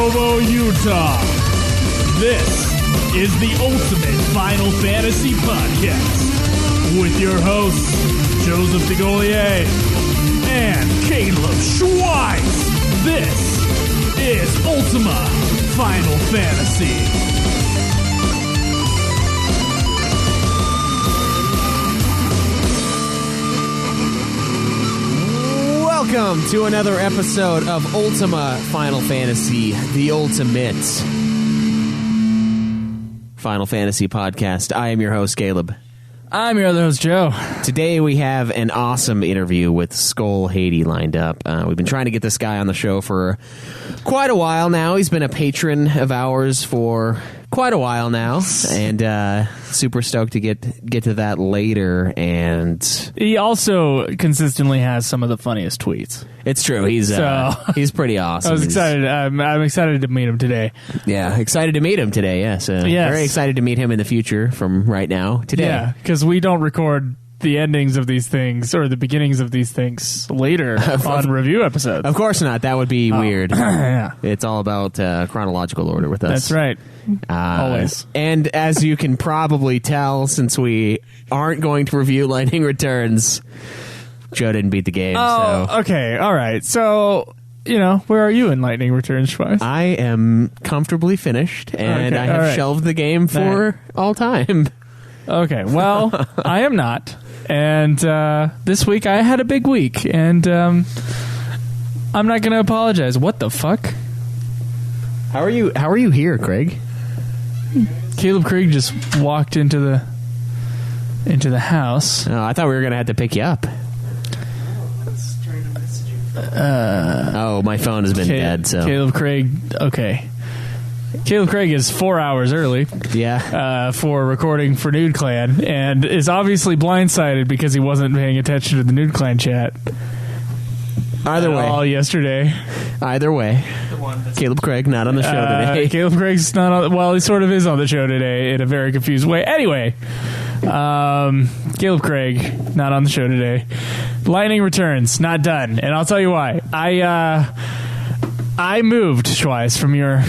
Provo, Utah. This is the Ultimate Final Fantasy Podcast with your hosts, Joseph DeGolier and Caleb Schweiss. This is Ultima Final Fantasy. Welcome to another episode of Ultima Final Fantasy, the Ultimate Final Fantasy Podcast. I am your host, Caleb. I'm your other host, Joe. Today we have an awesome interview with Skoll Hati lined up. We've been trying to get this guy on the show for quite a while now. He's been a patron of ours for quite a while now, and super stoked to get to that later. And he also consistently has some of the funniest tweets. It's true. He's pretty awesome. I was excited. I'm excited to meet him today. Yeah, excited to meet him today. Yes, very excited to meet him in the future from right now today. Yeah, because we don't record the endings of these things or the beginnings of these things later on review episodes. Of course not. That would be weird. Yeah. It's all about chronological order with us. That's right. Always. And as you can probably tell, since we aren't going to review Lightning Returns, Joe didn't beat the game. Oh, so. Okay. All right. So, where are you in Lightning Returns, Schweiss? I am comfortably finished, and I have shelved the game for all time. Okay. Well, I am not. And this week I had a big week, and I'm not going to apologize. What the fuck? How are you here, Craig? Caleb Craig just walked into the house. Oh, I thought we were going to have to pick you up. My phone has been dead. So Caleb Craig. Okay. Caleb Craig is 4 hours early. Yeah. For recording for Nude Clan, and is obviously blindsided because he wasn't paying attention to the Nude Clan chat. Either way. All yesterday. Either way. Caleb Craig not on the show today. Caleb Craig's not on. Well, he sort of is on the show today in a very confused way. Anyway, Caleb Craig not on the show today. Lightning Returns not done, and I'll tell you why. I moved, Schweiss, from your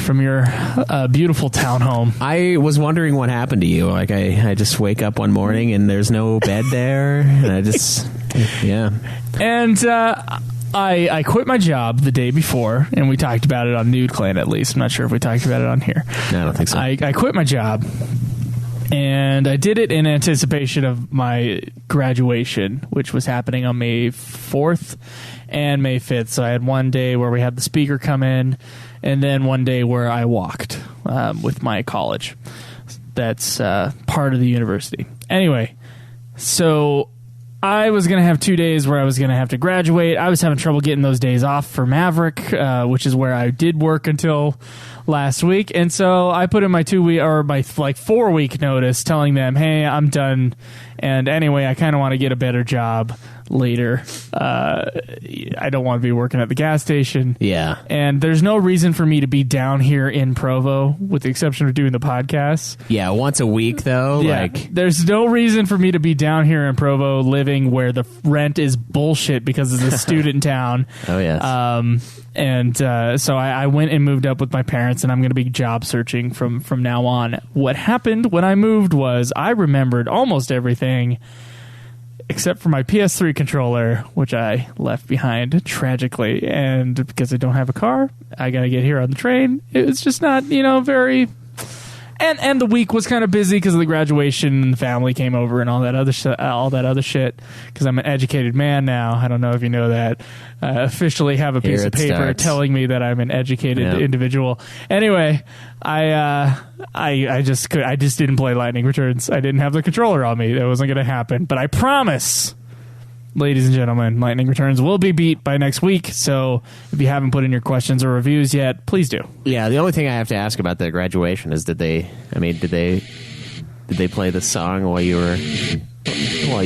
beautiful townhome. I was wondering what happened to you. Like I just wake up one morning and there's no bed there, and I just And I quit my job the day before, and we talked about it on Nude Clan at least. I'm not sure if we talked about it on here. No, I don't think so. I quit my job, and I did it in anticipation of my graduation, which was happening on May 4th and May 5th. So I had one day where we had the speaker come in, and then one day where I walked with my college. That's part of the university. Anyway, so I was going to have 2 days where I was going to have to graduate. I was having trouble getting those days off for Maverick, which is where I did work until last week. And so I put in my 2 week or my 4 week notice telling them, hey, I'm done. And anyway, I kind of want to get a better job later. I don't want to be working at the gas station. Yeah. And there's no reason for me to be down here in Provo, with the exception of doing the podcast. Yeah, once a week, though. Yeah, there's no reason for me to be down here in Provo living where the rent is bullshit because it's a student town. Oh, yes. So I went and moved up with my parents, and I'm going to be job searching from now on. What happened when I moved was I remembered almost everything except for my PS3 controller, which I left behind tragically. And because I don't have a car, I got to get here on the train. It was just not, very... And the week was kind of busy because of the graduation, and the family came over and all that other shit. Because I'm an educated man now. I don't know if you know that. I officially have a piece of paper telling me that I'm an educated individual. Anyway, I just didn't play Lightning Returns. I didn't have the controller on me. That wasn't going to happen. But I promise, ladies and gentlemen, Lightning Returns will be beat by next week. So if you haven't put in your questions or reviews yet, please do. Yeah, the only thing I have to ask about the graduation is did they play the song while you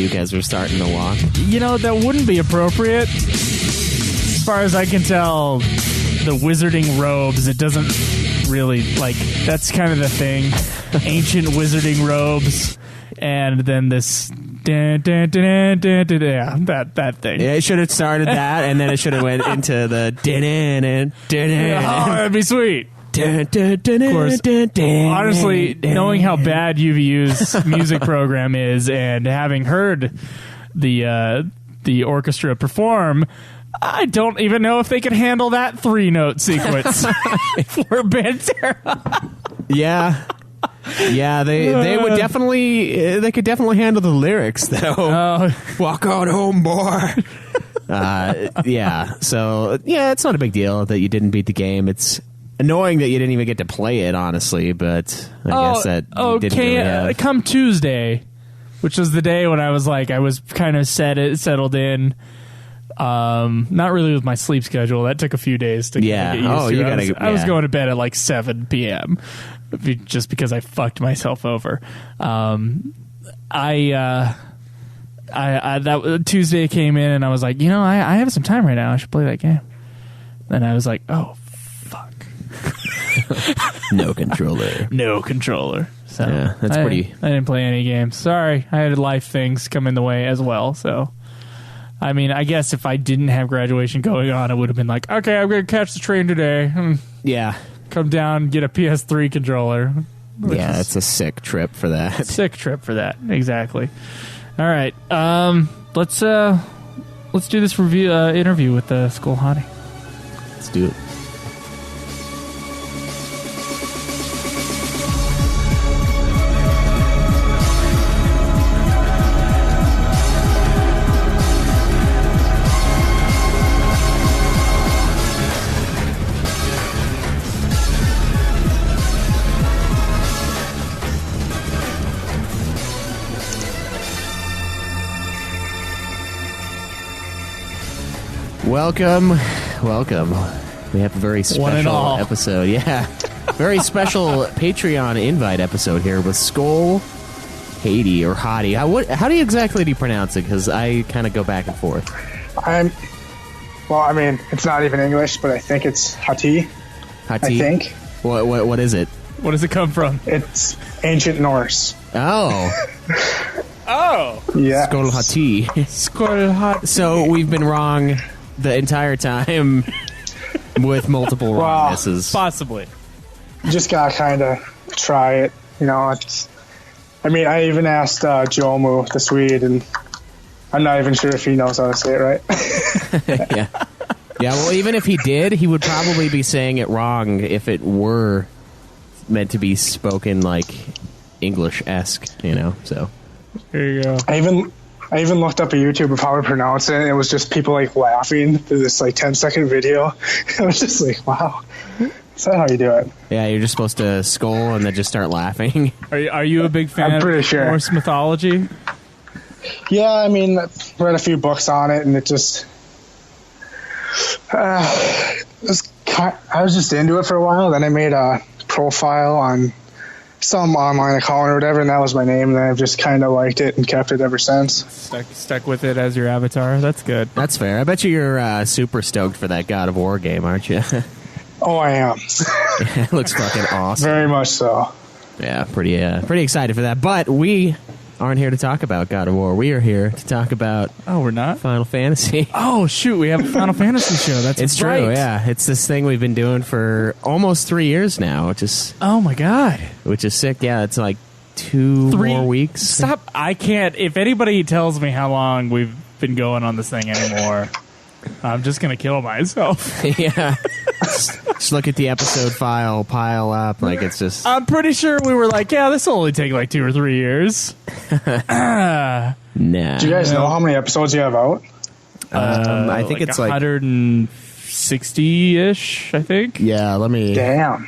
guys were starting to walk? That wouldn't be appropriate. As far as I can tell, the wizarding robes, it doesn't really, that's kind of the thing. Ancient wizarding robes, and then this that thing. Yeah, it should have started that, and then it should have went into the oh, that'd be sweet. course, honestly, knowing how bad UVU's music program is and having heard the orchestra perform, I don't even know if they could handle that 3-note sequence for Pantera. Yeah. Yeah, they would definitely, they could definitely handle the lyrics, though. Walk on home, boy. Yeah, so, yeah, it's not a big deal that you didn't beat the game. It's annoying that you didn't even get to play it, honestly, but I guess that you didn't really have. Come Tuesday, which was the day when I was kind of settled in. Not really with my sleep schedule. That took a few days to get used to. I was going to bed at like 7 p.m. just because I fucked myself over. That Tuesday came in and I was like, I have some time right now. I should play that game. Then I was like, oh fuck. No controller. No controller. So yeah, that's pretty. I didn't play any games. Sorry, I had life things come in the way as well. So. I mean, I guess if I didn't have graduation going on, I would have been like, okay, I'm going to catch the train today. Yeah. Come down, get a PS3 controller. Yeah, it's a sick trip for that. Sick trip for that, exactly. All right, let's do this interview with Skoll Hati. Let's do it. Welcome. We have a very special episode. Yeah. Very special Patreon invite episode here with Skoll Hati or Hati. How do you exactly pronounce it? Because I kind of go back and forth. It's not even English, but I think it's Hati. Hati? I think. What is it? What does it come from? It's ancient Norse. Oh. Oh. Yeah. Skoll Hati. Skoll Hati. So we've been wrong the entire time with multiple wrongnesses. Possibly. Just gotta kind of try it. I even asked Jomu, the Swede, and I'm not even sure if he knows how to say it right. Yeah. Yeah, well, even if he did, he would probably be saying it wrong if it were meant to be spoken like English-esque, so. There you go. I even looked up a YouTube of how to pronounce it, and it was just people laughing through this 10-second video. I was just like, wow, is that how you do it? Yeah, you're just supposed to skull and then just start laughing. Are you a big fan I'm pretty of sure. Norse mythology? Yeah, I read a few books on it, and it just I was just into it for a while. Then I made a profile on some online account or whatever, and that was my name, and then I've just kind of liked it and kept it ever since. Stuck with it as your avatar. That's good. That's fair. I bet you're super stoked for that God of War game, aren't you? Oh, I am. It looks fucking awesome. Very much so. Yeah, pretty excited for that. But we aren't here to talk about God of War. We are here to talk about we're not? Final Fantasy. Oh, shoot. We have a Final Fantasy show. It's right. True, yeah. It's this thing we've been doing for almost 3 years now, which is... Oh, my God. Which is sick. Yeah, it's like 2 more weeks. Stop. I can't... If anybody tells me how long we've been going on this thing anymore, I'm just going to kill myself. Yeah. Just look at the episode file, pile up. It's just... I'm pretty sure we were this will only take 2 or 3 years. Nah. Do you guys know how many episodes you have out? I think it's 160-ish, I think. Yeah, let me... Damn.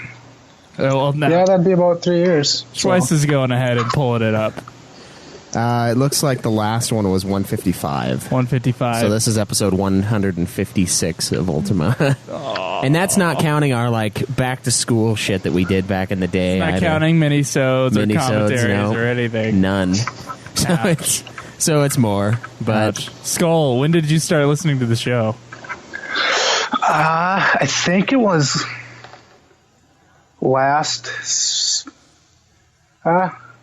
No. Yeah, that'd be about 3 years. Twice is going ahead and pulling it up. It looks like the last one was 155. 155. So this is episode 156 of Ultima. And that's not counting our back to school shit that we did back in the day. Not counting minisodes or commentaries or anything. None. So it's more. But Skoll, when did you start listening to the show? I think it was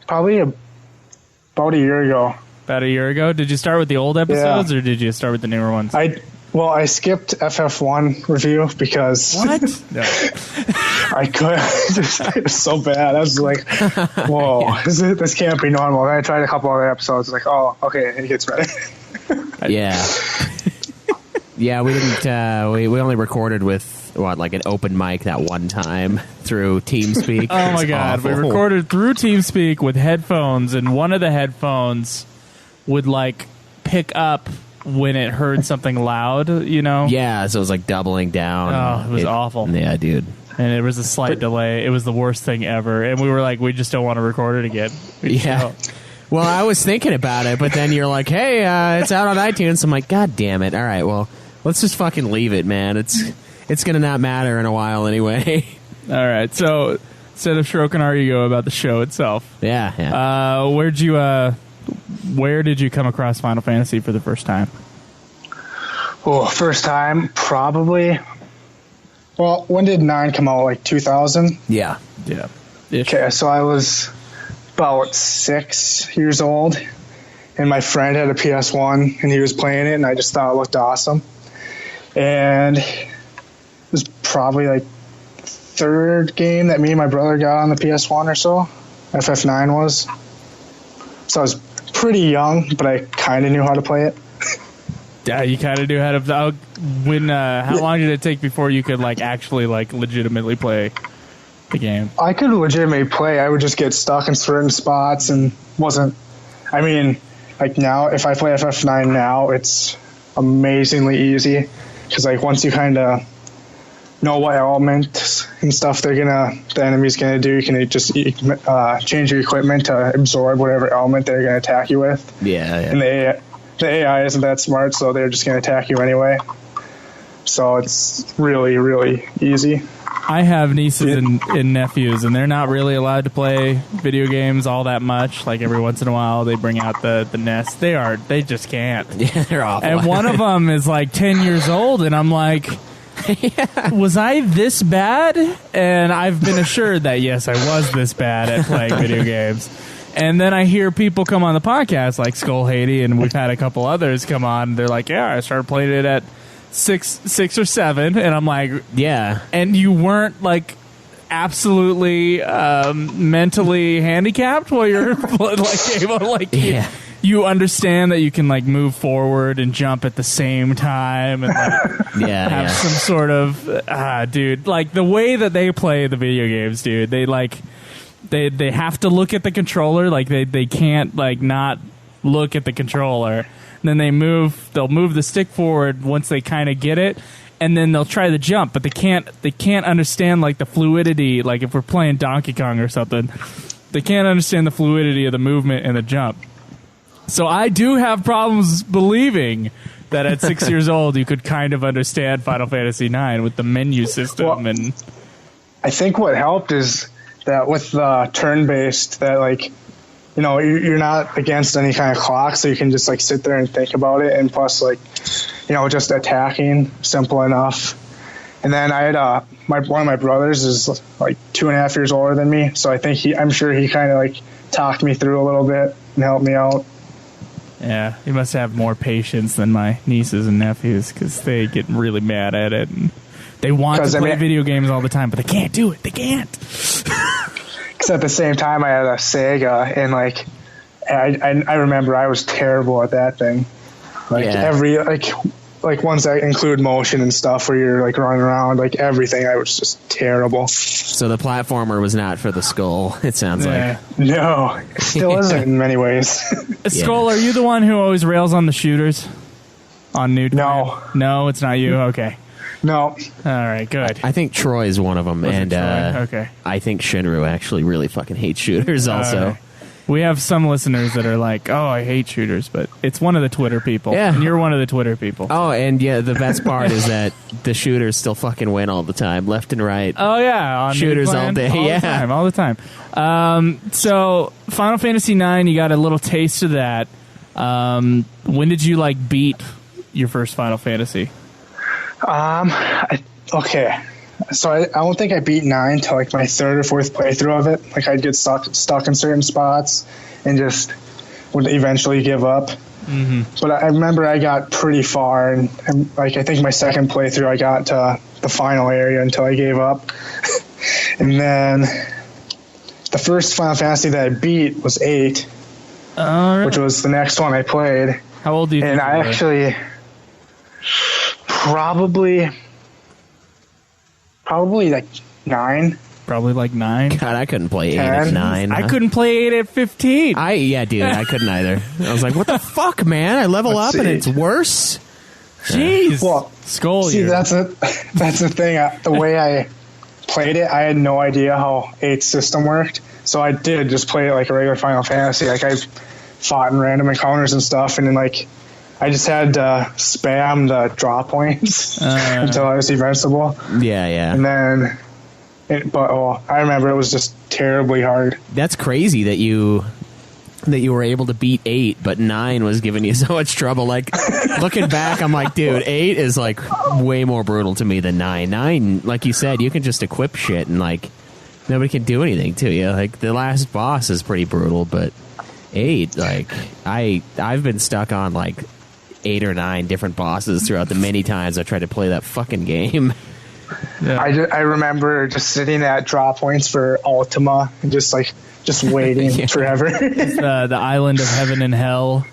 probably about a year ago. About a year ago? Did you start with the old episodes or did you start with the newer ones? I Well, I skipped FF1 review because What? No. I could. It was so bad. I was like, whoa, this can't be normal. And I tried a couple other episodes. Like, oh, okay, it gets better. Yeah. Yeah, we didn't. We only recorded with like an open mic that one time through TeamSpeak. Oh my It's god, awful. we recorded through TeamSpeak with headphones, and one of the headphones would like pick up when it heard something loud, you know? Yeah, so it was like doubling down. Oh, it was awful. Yeah, dude. And there was a slight delay. It was the worst thing ever. And we were like, we just don't want to record it again. Yeah. Well, I was thinking about it, but then you're like, hey, it's out on iTunes. I'm like, god damn it. All right, well, let's just fucking leave it, man. It's going to not matter in a while anyway. All right. So instead of stroking our ego about the show itself, Yeah. where did you come across Final Fantasy for the first time? Oh, first time, probably. Well, when did 9 come out? Like 2000? Yeah. Yeah. Okay, so I was about 6 years old, and my friend had a PS1, and he was playing it, and I just thought it looked awesome. And it was probably like third game that me and my brother got on the PS1 or so. FF9 was. So I was pretty young, but I kind of knew how to play it. Yeah, you kind of knew how to. How long did it take before you could like actually like legitimately play the game? I could legitimately play. I would just get stuck in certain spots and wasn't. I mean, like now, if I play FF9 now, it's amazingly easy because like once you kind of know what elements and stuff the enemy's gonna do, you can just change your equipment to absorb whatever element they're gonna attack you with. Yeah. And the AI isn't that smart, so they're just gonna attack you anyway. So it's really, really easy. I have nieces and nephews, and they're not really allowed to play video games all that much. Like every once in a while, they bring out the NES. They just can't. Yeah, they're awful. And one of them is like 10 years old, and I'm like, was I this bad? And I've been assured that yes, I was this bad at playing video games. And then I hear people come on the podcast like Skoll Hati, and we've had a couple others come on. They're like, yeah, I started playing it at six or seven, and I'm like, yeah. And you weren't like absolutely mentally handicapped while you're like able to like you understand that you can like move forward and jump at the same time and like have some sort of dude, like the way that they play the video games, dude, they like they have to look at the controller, like they can't like not look at the controller. Then they'll move the stick forward once they kind of get it, and then they'll try the jump, but they can't understand like the fluidity. Like if we're playing Donkey Kong or something, they can't understand the fluidity of the movement and the jump. So I do have problems believing that at 6 years old you could kind of understand Final Fantasy IX with the menu system. Well, and I think what helped is that with the turn-based, that like, you know, you're not against any kind of clock, so you can just like sit there and think about it. And plus, like, you know, just attacking, simple enough. And then I had one of my brothers is like 2.5 years older than me, so I think I'm sure he kind of like talked me through a little bit and helped me out. yeah, you must have more patience than my nieces and nephews because they get really mad at it and they want to play video games all the time, but they can't do it. They can't. At the same time, I had a Sega, and like I remember I was terrible at that thing. Like every like ones that include motion and stuff where you're like running around, like everything, I was just terrible. So the platformer was not for the Skull, it sounds like. No, it still isn't in many ways. Skull, are you the one who always rails on the shooters on Nude? No, it's not you. Okay. No. All right, good. I think Troy is one of them, and okay. I think Shinru actually really fucking hates shooters also. We have some listeners that are like, oh, I hate shooters, but it's one of the Twitter people. Yeah. And you're one of the Twitter people. Oh, and yeah, the best part is that the shooters still fucking win all the time, left and right. Oh, yeah. On shooters all day, all the time. So, Final Fantasy IX, you got a little taste of that. When did you, like, beat your first Final Fantasy? Okay. So I don't think I beat 9 till like my third or fourth playthrough of it. Like I'd get stuck in certain spots and just would eventually give up. But I remember I got pretty far, and like I think my second playthrough I got to the final area until I gave up. And then the first Final Fantasy that I beat was 8, which was the next one I played. How old do you think And I you were? actually probably like 9. Probably like 9. God, I couldn't play 8 at 10. 9. I couldn't play 8 at 15. Yeah, dude, I couldn't either. I was like, what the fuck, man? I level Let's up and see. it's worse. Jeez. Well, Skoll, see, that's the thing. The way I played it, I had no idea how 8's system worked. So I did just play it like a regular Final Fantasy. Like I fought in random encounters and stuff, and then like I just had to spam the draw points until I was invincible. Yeah. And then, I remember it was just terribly hard. That's crazy that you were able to beat 8, but 9 was giving you so much trouble. Like, looking back, I'm like, dude, 8 is like way more brutal to me than 9. 9, like you said, you can just equip shit and like nobody can do anything to you. Like, the last boss is pretty brutal, but 8, like, I've been stuck on like 8 or 9 different bosses throughout the many times I tried to play that fucking game. Yeah. I remember just sitting at draw points for Ultima and just waiting forever. The island of heaven and hell.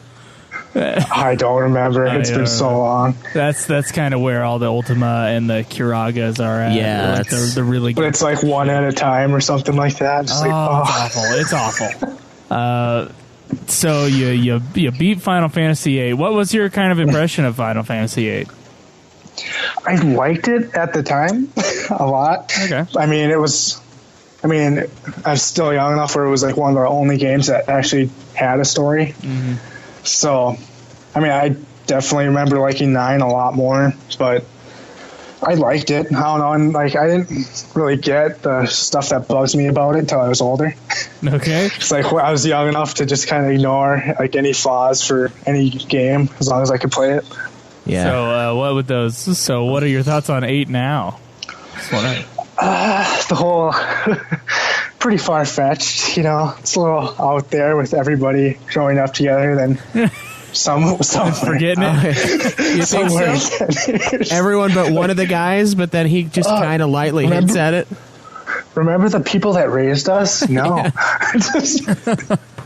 I don't remember. It's been so long. That's kind of where all the Ultima and the Kiragas are at. Yeah, like they're really But good. it's like one at a time or something like that. Just It's awful. So you beat Final Fantasy VIII. What was your kind of impression of Final Fantasy VIII? I liked it at the time a lot. Okay. I was still young enough where it was like one of the only games that actually had a story. Mm-hmm. So, I definitely remember liking 9 a lot more, but I liked it. I don't know, and like I didn't really get the stuff that bugs me about it until I was older. Okay. It's like I was young enough to just kind of ignore like any flaws for any game as long as I could play it. Yeah. So what with those? So what are your thoughts on 8 now? Just wondering. The whole pretty far-fetched, it's a little out there with everybody growing up together. Then some Forgetting it. You think so? Everyone but one of the guys, but then he just kind of lightly hints at it. Remember the people that raised us? No.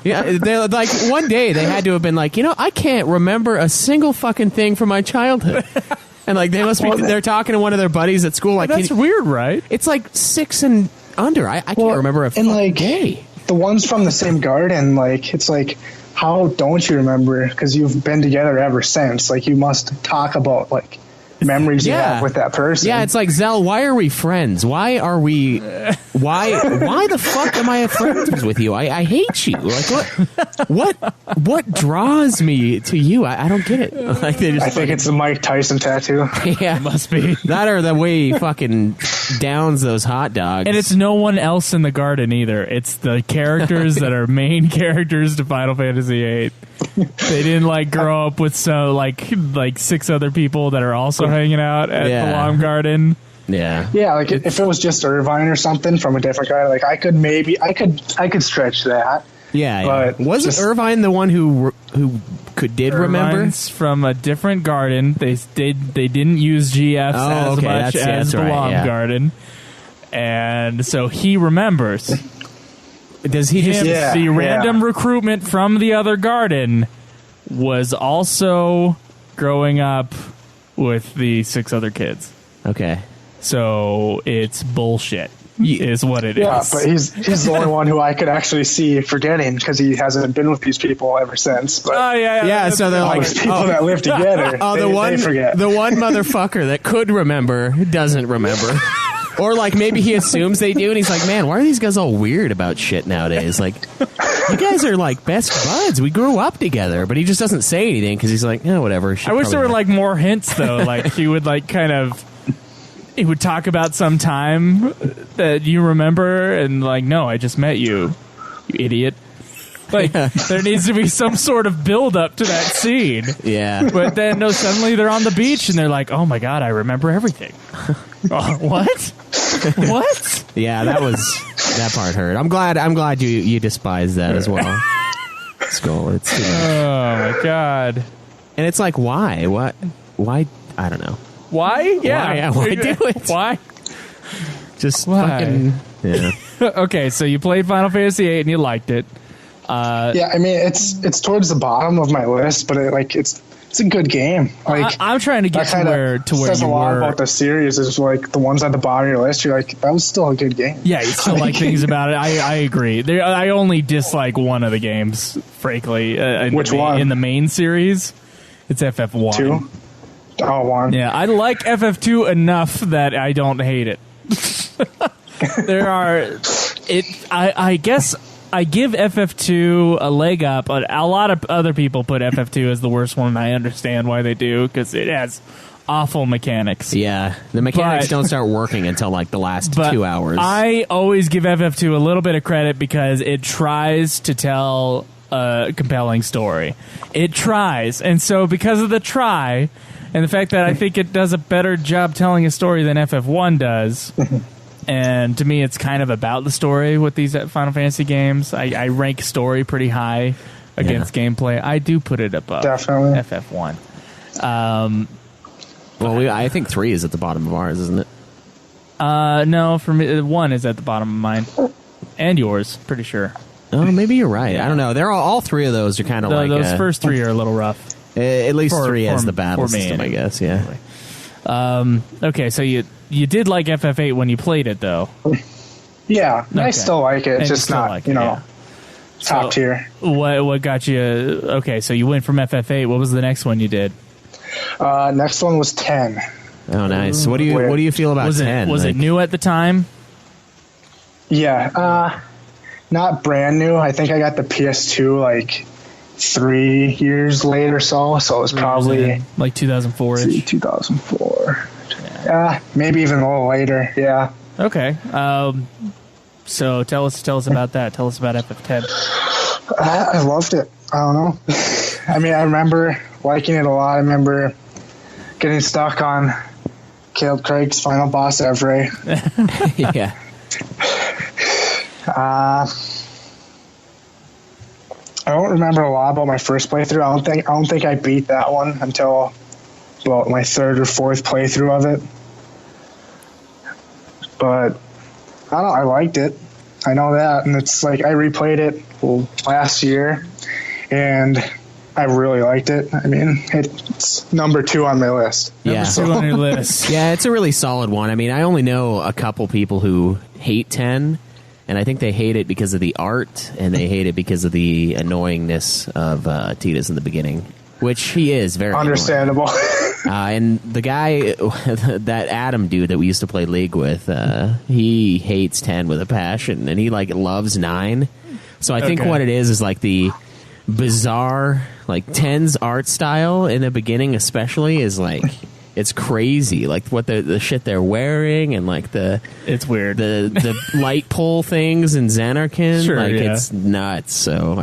Yeah, they like one day they had to have been like, I can't remember a single fucking thing from my childhood. And like they must be they're talking to one of their buddies at school like That's weird, right? It's like 6 and under. I can't remember a fucking day. The ones from the same garden, like it's like, how don't you remember? Because you've been together ever since. Like you must talk about like memories you have with that person. Yeah, it's like, Zell, why are we friends? Why are we why the fuck am I friends with you? I hate you. Like what draws me to you? I don't get it. Like they just I think it's the Mike Tyson tattoo. Yeah, Must be. that or the way he fucking downs those hot dogs. And it's no one else in the garden either. It's the characters that are main characters to Final Fantasy VIII. They didn't like grow up with like 6 other people that are also hanging out at the Long Garden. Yeah. Yeah, like if it was just Irvine or something from a different guy, like I could stretch that. Yeah. But wasn't just- Irvine the one who did remember? Irvine's from a different garden. They didn't use GFs as much as the Long Garden, and so he remembers. Does he just? The random recruitment from the other garden was also growing up with the 6 other kids. Okay. So it's bullshit, is what it is. Yeah, but he's the only one who I could actually see forgetting because he hasn't been with these people ever since. But Yeah, so they're all like these people that live together, they forget. The one motherfucker that could remember doesn't remember. Or like maybe he assumes they do, and he's like, "Man, why are these guys all weird about shit nowadays? Like, you guys are like best buds. We grew up together." But he just doesn't say anything because he's like, whatever." I wish there were like more hints though. Like he would like he would talk about some time that you remember, and like, no, I just met you, you idiot. Like there needs to be some sort of build up to that scene. Yeah. But then no, suddenly they're on the beach and they're like, "Oh my god, I remember everything." What? What? Yeah, that part hurt. I'm glad you despise that as well. Skull. It's too much. Oh my god. And it's like, why? What? Why? I don't know. Why? Yeah. Why do it? Why? Just Why? fucking. Yeah. Okay, so you played Final Fantasy VIII and you liked it. Yeah, I mean it's towards the bottom of my list, but it's a good game. Like I'm trying to get to where says you a lot were. about the series. Is like the ones at the bottom of your list. You're like, that was still a good game. Yeah, you still like things about it. I agree. I only dislike one of the games, frankly. Which one? In the main series, it's FF1. 2? Oh, 1. Yeah, I like FF2 enough that I don't hate it. I guess I give FF2 a leg up. A lot of other people put FF2 as the worst one. I understand why they do, because it has awful mechanics. Yeah, the mechanics don't start working until like the last 2 hours. I always give FF2 a little bit of credit because it tries to tell a compelling story. It tries, and so because of the try, and the fact that I think it does a better job telling a story than FF1 does. And to me, it's kind of about the story with these Final Fantasy games. I rank story pretty high against gameplay. I do put it above Definitely. FF1. I think 3 is at the bottom of ours, isn't it? No, for me, 1 is at the bottom of mine. And yours, pretty sure. Oh, maybe you're right. I don't know. They're all 3 of those are kind of like... Those first 3 are a little rough. At least 3 has the battle system, anyway. I guess, yeah. Okay, so you did like FF8 when you played it, though. Yeah, Okay. I still like it. And Just you still not, like it, top tier. What got you... Okay, so you went from FF8. What was the next one you did? Next one was 10. Oh, nice. What do you feel about 10? Was it new at the time? Yeah, not brand new. I think I got the PS2 like 3 years late or so. So it was probably like 2004-ish. 2004. Maybe even a little later. Yeah. Okay. So tell us about that. Tell us about FF10. I loved it. I don't know. I mean, I remember liking it a lot. I remember getting stuck on Caleb Craig's final boss, Evray. Yeah. I don't remember a lot about my first playthrough. I don't think I beat that one until about my 3rd or 4th playthrough of it. But I don't know, I liked it. I know that, and it's like I replayed it last year, and I really liked it. I mean, it's number 2 on my list. Yeah. Number 2 on your list. Yeah, it's a really solid one. I mean, I only know a couple people who hate 10, and I think they hate it because of the art, and they hate it because of the annoyingness of Tidus in the beginning, which he is very understandable. And the guy, that Adam dude that we used to play League with, he hates 10 with a passion, and he like loves 9. So I think what it is like the bizarre, like 10's art style in the beginning, especially, is like it's crazy. Like what the shit they're wearing, and like it's weird. The light pole things in Xanarkin, Sure, like yeah. it's nuts. So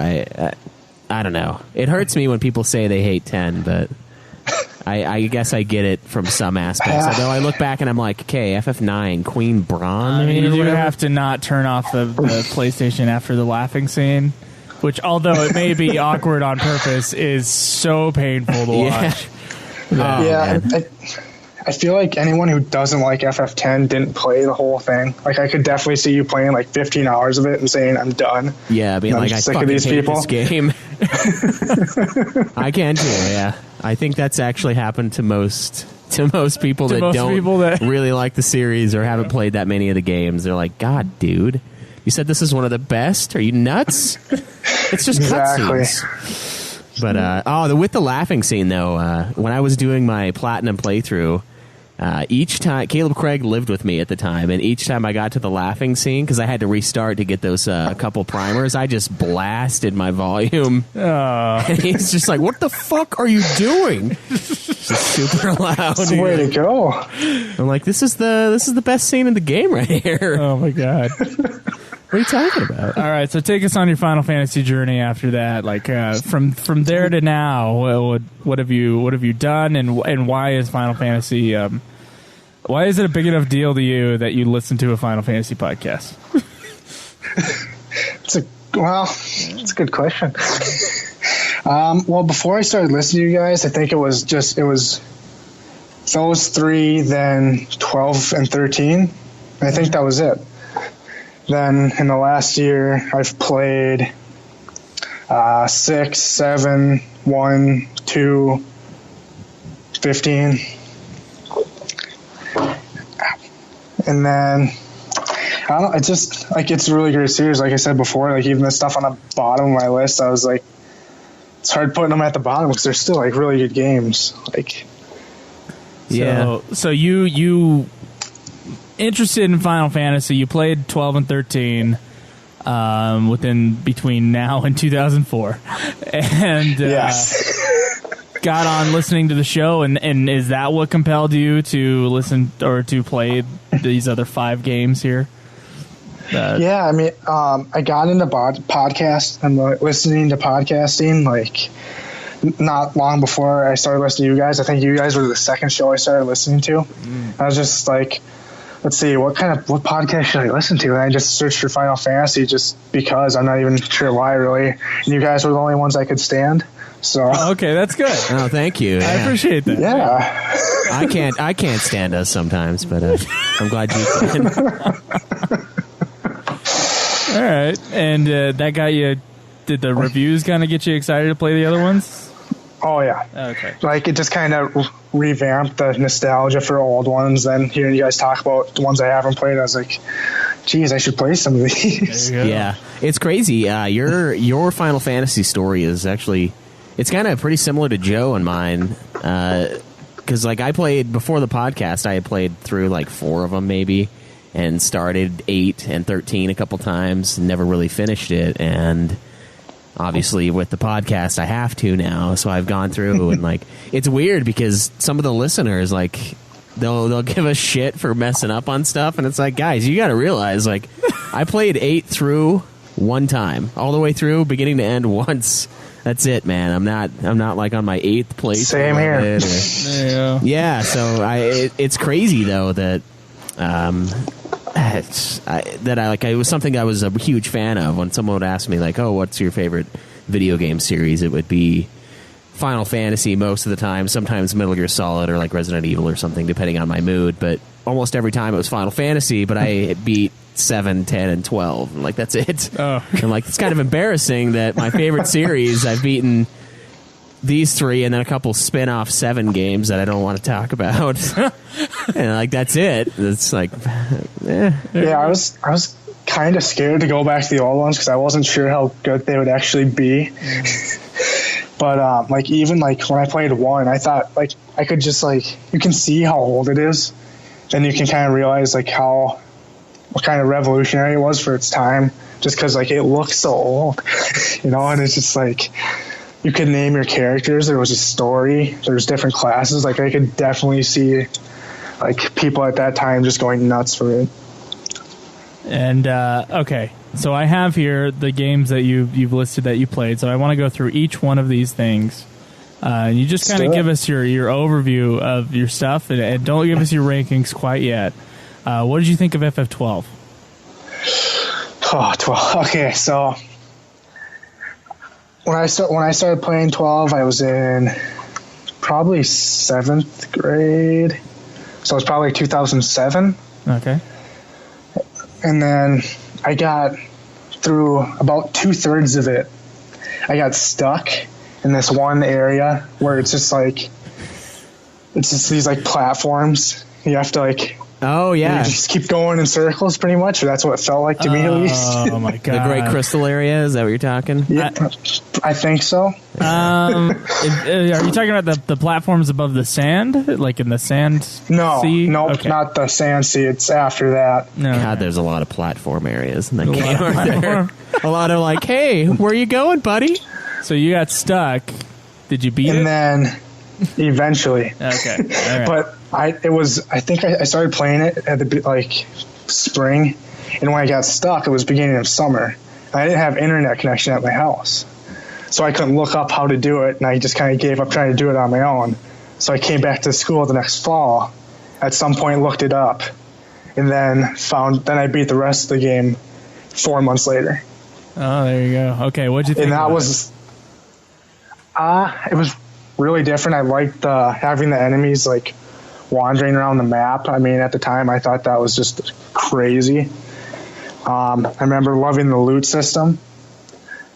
I don't know. It hurts me when people say they hate 10, but I guess I get it from some aspects. Although I look back and I'm like, okay, FF9, Queen Braun. I mean, you do have to not turn off the PlayStation after the laughing scene, which, although it may be awkward on purpose, is so painful to watch. I feel like anyone who doesn't like FF10 didn't play the whole thing. Like, I could definitely see you playing like 15 hours of it and saying, I'm done. Yeah, being like, I sick fucking of these hate people. this game. I can too, yeah. I think that's actually happened to most people that don't really like the series or haven't played that many of the games. They're like, God, dude, you said this is one of the best? Are you nuts? It's just cutscenes. But with the laughing scene though, when I was doing my platinum playthrough, each time Caleb Craig lived with me at the time, and each time I got to the laughing scene, because I had to restart to get those couple primers, I just blasted my volume. And he's just like, "What the fuck are you doing?" Just super loud. That's the way to go. I'm like, "This is the best scene in the game right here." Oh my god. What are you talking about? All right, so take us on your Final Fantasy journey after that. Like from there to now, what have you done, and why is Final Fantasy? Why is it a big enough deal to you that you listen to a Final Fantasy podcast? It's a good question. Well, before I started listening to you guys, I think it was those 3, then 12 and 13. I think that was it. Then in the last year, I've played 6, 7, 1, 2, 15. And then, I don't know, it's just, like, it's a really great series. Like I said before, like, even the stuff on the bottom of my list, I was like, it's hard putting them at the bottom because they're still, like, really good games. Like, yeah. So you interested in Final Fantasy, you played 12 and 13 between now and 2004. And yes. got on listening to the show, and is that what compelled you to listen or to play these other 5 games here? Yeah, I mean, I got into podcast and listening to podcasting like not long before I started listening to you guys. I think you guys were the second show I started listening to. I was just like, let's see, what podcast should I listen to? And I just searched for Final Fantasy just because. I'm not even sure why, really. And you guys were the only ones I could stand. So okay, that's good. Oh, thank you. I appreciate that. Yeah. I can't stand us sometimes, but I'm glad you can. All right, and that got you. Did the reviews kind of get you excited to play the other ones? Oh yeah. Okay. Like it just kind of revamped the nostalgia for old ones. Then hearing you guys talk about the ones I haven't played, I was like, geez, I should play some of these. Yeah, it's crazy. Your Final Fantasy story is actually, it's kind of pretty similar to Joe and mine. Because like I played before the podcast, I had played through like 4 of them maybe, and started 8 and 13 a couple times, never really finished it, and obviously with the podcast I have to now, so I've gone through and like it's weird because some of the listeners like they'll give us shit for messing up on stuff, and it's like, guys, you got to realize like I played 8 through one time, all the way through, beginning to end once. That's it, man. I'm not like on my 8th place. Same here. Yeah, so it's crazy though that it was something I was a huge fan of. When someone would ask me like, oh, what's your favorite video game series, it would be Final Fantasy most of the time, sometimes Metal Gear Solid or like Resident Evil or something, depending on my mood, but almost every time it was Final Fantasy, but I beat 7, 10, and 12. Like, that's it. Oh. I'm like, it's kind of embarrassing that my favorite series, I've beaten these 3 and then a couple spin-off 7 games that I don't want to talk about. And like, that's it. It's like, Yeah, I was kind of scared to go back to the old ones because I wasn't sure how good they would actually be. But like even like when I played 1, I thought like I could just like, you can see how old it is, then you can kind of realize like what kind of revolutionary it was for its time, just because like it looks so old, and it's just like you could name your characters, there was a story, there's different classes. Like I could definitely see like people at that time just going nuts for it. And okay, so I have here the games that you've listed that you played. So I want to go through each one of these things. And you just kind of give us your overview of your stuff, and don't give us your rankings quite yet. What did you think of FF12? Oh, 12. Okay, so when I started playing 12, I was in probably 7th grade. So it's probably 2007. Okay. And then I got through about 2/3 of it. I got stuck in this one area where it's just these like platforms. You have to like, oh yeah, you just keep going in circles pretty much, or that's what it felt like to me at least. Oh my god. The Great Crystal area, is that what you're talking? Yeah, I think so. Are you talking about the platforms above the sand, like in the sand sea? Nope, Okay. not the sand sea. It's after that. No. God, there's a lot of platform areas in that game. Aren't there? A lot of like, hey, where you going, buddy? So you got stuck. Did you beat it? And then eventually. Okay. All right. But I think I started playing it at the like spring, and when I got stuck, it was beginning of summer. I didn't have internet connection at my house, so I couldn't look up how to do it, and I just kind of gave up trying to do it on my own. So I came back to school the next fall. At some point, looked it up, and then I beat the rest of the game 4 months later. Oh, there you go. Okay, what'd you think? And that about was, It was really different. I liked having the enemies like wandering around the map. I mean, at the time, I thought that was just crazy. I remember loving the loot system.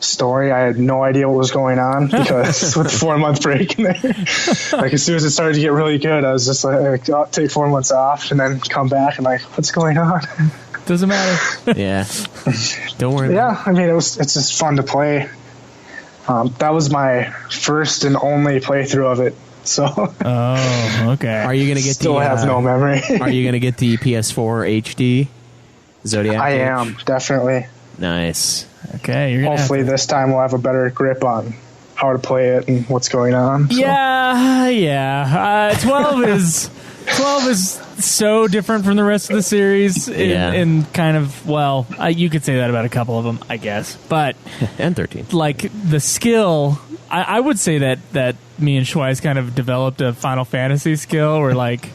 Story, I had no idea what was going on because with the 4-month break in there, like as soon as it started to get really good, I was just like, I'll take 4 months off and then come back and like, what's going on? Doesn't matter. Yeah. Don't worry. Yeah, I mean, it's just fun to play. That was my first and only playthrough of it. So. Oh, okay. Are you gonna get still have no memory? Are you gonna get the PS4 HD Zodiac? I am, definitely. Nice. Okay. You're gonna Hopefully this time we'll have a better grip on how to play it and what's going on. So. Yeah. 12 is so different from the rest of the series in kind of, well, you could say that about a couple of them, I guess. But and 13. Like the skill, I would say that me and Schweiss kind of developed a Final Fantasy skill where like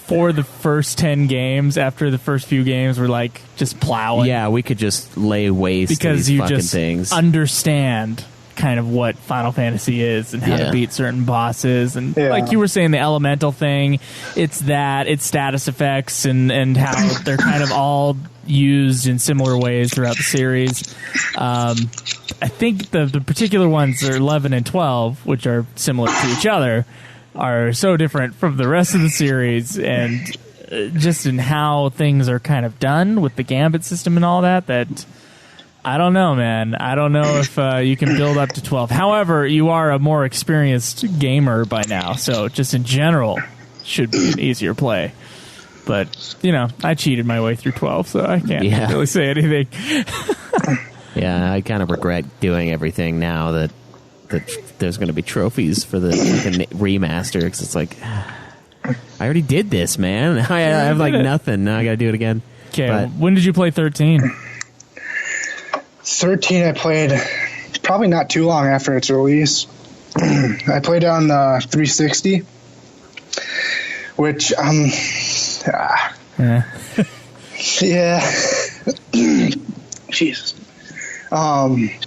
for the first 10 games, after the first few games, we're like just plowing. Yeah, we could just lay waste because to these you fucking just things. Understand kind of what Final Fantasy is and how to beat certain bosses. And like you were saying, the elemental thing, it's status effects and how they're kind of all used in similar ways throughout the series. I think the particular ones are 11 and 12, which are similar to each other, are so different from the rest of the series, and just in how things are kind of done with the gambit system and all that I don't know, man. I don't know if you can build up to 12. However, you are a more experienced gamer by now, so just in general, should be an easier play. But, I cheated my way through 12, so I can't really say anything. Yeah, I kind of regret doing everything now that there's going to be trophies for the remaster, because it's like, I already did this, man. I have like nothing. Now I got to do it again. Okay, when did you play 13? 13 I played probably not too long after its release. I played it on the 360, which Jesus. I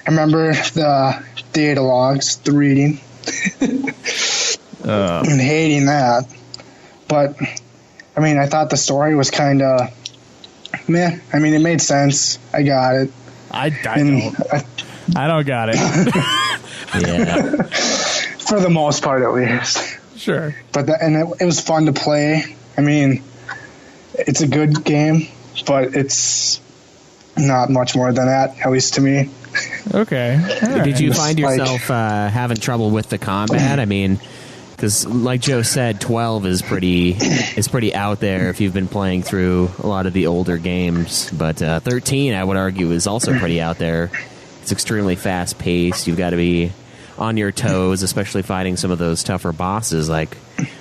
remember the data logs, the reading, and hating that. But I mean, I thought the story was kind of meh. I mean, it made sense. I got it. I don't got it. Yeah. For the most part, at least. Sure. But it was fun to play. I mean, it's a good game, but it's not much more than that, at least to me. Okay. Right. Did you find yourself having trouble with the combat? I mean, because like Joe said, 12 is pretty out there if you've been playing through a lot of the older games. But 13, I would argue, is also pretty out there. It's extremely fast paced. You've got to be on your toes, especially fighting some of those tougher bosses. Like,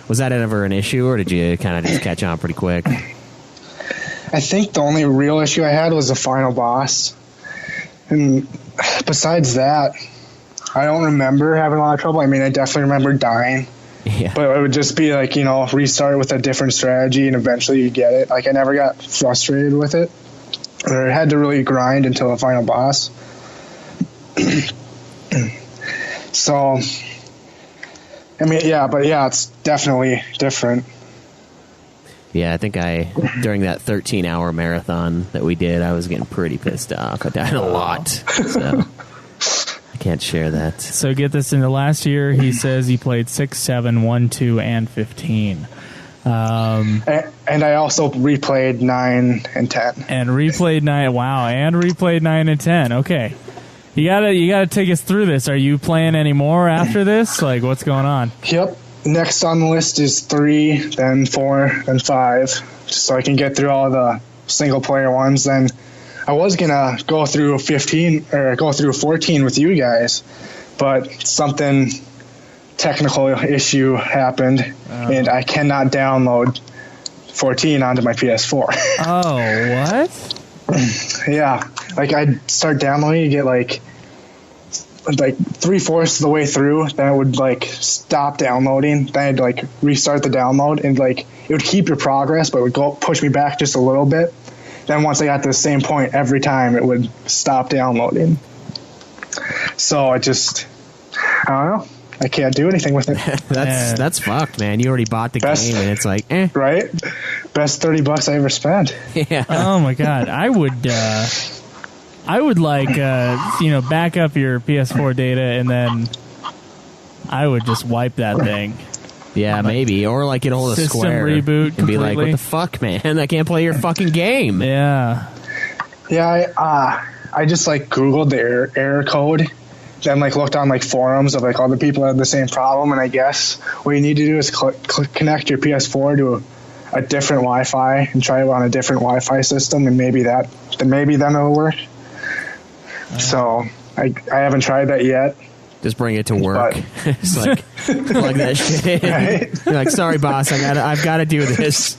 was that ever an issue, or did you kind of just catch on pretty quick? I think the only real issue I had was the final boss. And besides that, I don't remember having a lot of trouble. I mean, I definitely remember dying. Yeah. But it would just be like, restart with a different strategy and eventually you get it. Like, I never got frustrated with it. Or I had to really grind until the final boss. So, I mean, it's definitely different. Yeah, I think during that 13-hour marathon that we did, I was getting pretty pissed off. I died a lot, so I can't share that. So get this, in the last year, he says he played 6, 7, 1, 2, and 15. And I also replayed 9 and 10. And replayed 9, wow, and replayed 9 and 10, okay. You gotta take us through this. Are you playing any more after this? Like, what's going on? Yep. Next on the list is 3, then 4, then 5, just so I can get through all the single-player ones. Then I was going to go through 14 with you guys, but something technical issue happened, and I cannot download 14 onto my PS4. Oh, what? Yeah. Like, I'd start downloading, you get like 3/4 of the way through, then it would stop downloading, then I'd restart the download, and it would keep your progress, but it would push me back just a little bit. Then once I got to the same point every time, it would stop downloading. So I don't know. I can't do anything with it. That's fucked, man. You already bought the game, and it's like, right? Best $30 I ever spent. Yeah. Oh my god, I would like back up your PS4 data, and then I would just wipe that thing. Yeah, maybe, or like get a hold of System Square reboot and be like, completely. "What the fuck, man? I can't play your fucking game." Yeah. Yeah, I just like Googled the error code, then like looked on like forums of like other people that have the same problem, and I guess what you need to do is connect your PS4 to a different Wi-Fi and try it on a different Wi-Fi system, and maybe then it'll work. So I haven't tried that yet. Just bring it to work. It's like plug that shit in. Right? You're like, "Sorry, boss, I've got to do this."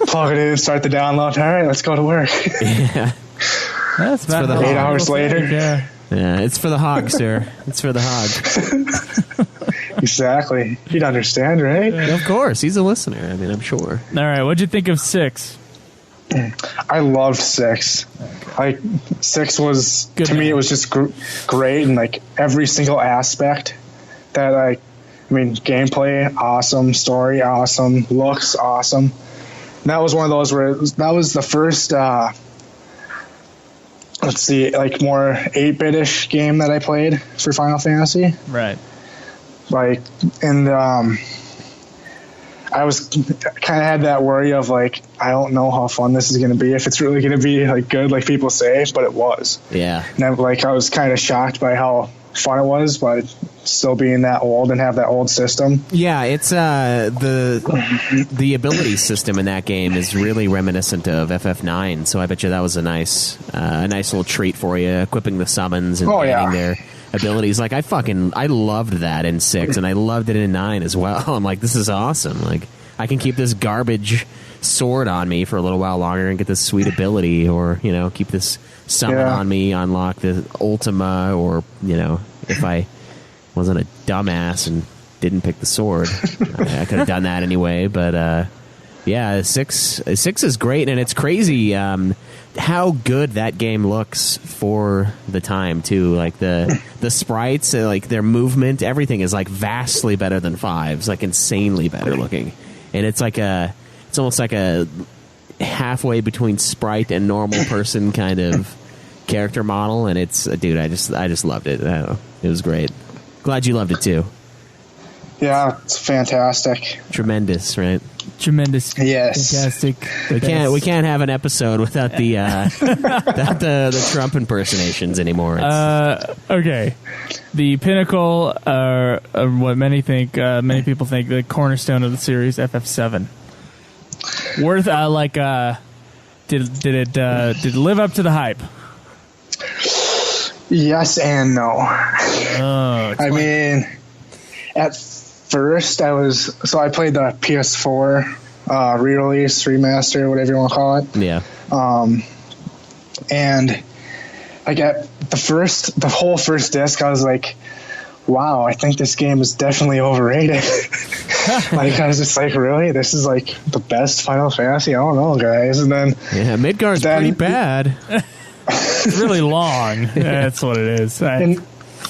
Plug it in, start the download. All right, let's go to work. Yeah. That's about for the how 8 long hours it'll later. take, Yeah. Yeah, it's for the hog, sir. It's for the hog. Exactly. You'd understand, right? Of course, he's a listener. I mean, I'm sure. All right, what'd you think of 6? I loved 6. Like 6 was Good to me, man. it was just great, and like every single aspect that gameplay awesome, story awesome, looks awesome. And that was one of those where that was the first more 8-bit-ish game that I played for Final Fantasy. Right. I was kind of had that worry of like, I don't know how fun this is going to be, if it's really going to be like good like people say, but it was. Yeah. And I was kind of shocked by how fun it was, but still being that old and have that old system. Yeah, it's the ability system in that game is really reminiscent of FF9, so I bet you that was a nice little treat for you, equipping the summons and getting their abilities. Like I loved that in 6, and I loved it in 9 as well. I'm like, this is awesome. Like I can keep this garbage sword on me for a little while longer and get this sweet ability, or keep this summon on me, unlock the Ultima, or if I wasn't a dumbass and didn't pick the sword, I could have done that anyway. But 6 is great, and it's crazy how good that game looks for the time too. Like the sprites, like their movement, everything is like vastly better than 5's, like insanely better looking, and it's almost like a halfway between sprite and normal person kind of character model, and it's dude, I just loved it. I don't know, it was great. Glad you loved it too. Yeah, it's fantastic. Tremendous, right? Tremendous. Yes. Fantastic. We can't have an episode without the the Trump impersonations anymore. Okay. The pinnacle, what many people think, the cornerstone of the series, FF7. Worth did it live up to the hype? Yes and no. I mean, at first I played the PS4 re-release, remaster, whatever you want to call it. Yeah. And like at the whole first disc, I was like, wow, I think this game is definitely overrated. Like I was just like, really? This is like the best Final Fantasy? I don't know, guys. And then Midgard's pretty bad. It's really long. That's what it is. And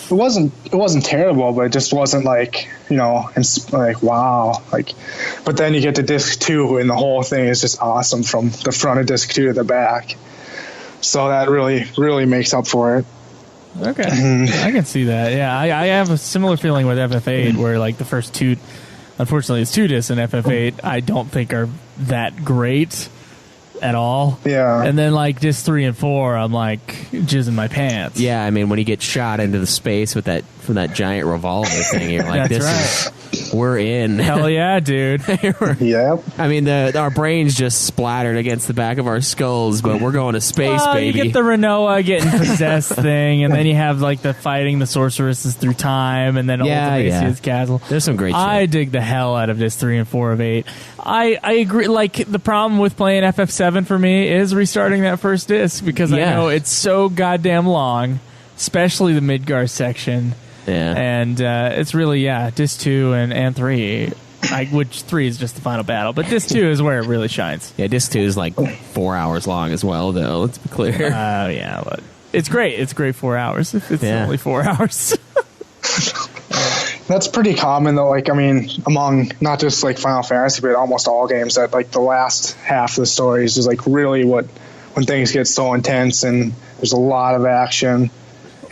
it wasn't terrible, but it just wasn't like, like wow. Like, but then you get to disc 2 and the whole thing is just awesome from the front of disc 2 to the back. So that really, really makes up for it. Okay. I can see that. Yeah, I have a similar feeling with FF8 where like the first 2, unfortunately it's 2 discs in FF8, I don't think are that great at all. Yeah. And then like disc 3 and 4, I'm like jizzing my pants. Yeah, I mean when you get shot into the space with from that giant revolver thing, you're like, we're in. Hell yeah, dude. Yep. I mean, our brains just splattered against the back of our skulls, but we're going to space, baby. You get the Renoa getting possessed thing, and then you have like the fighting the sorceresses through time, and then ultimately his castle. There's some great shit. I dig the hell out of this 3 and 4 of 8. I agree. Like the problem with playing FF7 for me is restarting that first disc because I know it's so goddamn long, especially the Midgar section. Yeah. And it's really, disc 2 and 3, which 3 is just the final battle, but disc 2 is where it really shines. Yeah, disc 2 is like 4 hours long as well, though. Let's be clear. Yeah, but It's great. It's great 4 hours. It's only 4 hours. That's pretty common, though. Like, I mean, among not just like Final Fantasy, but almost all games, that like the last half of the story is just like really when things get so intense and there's a lot of action,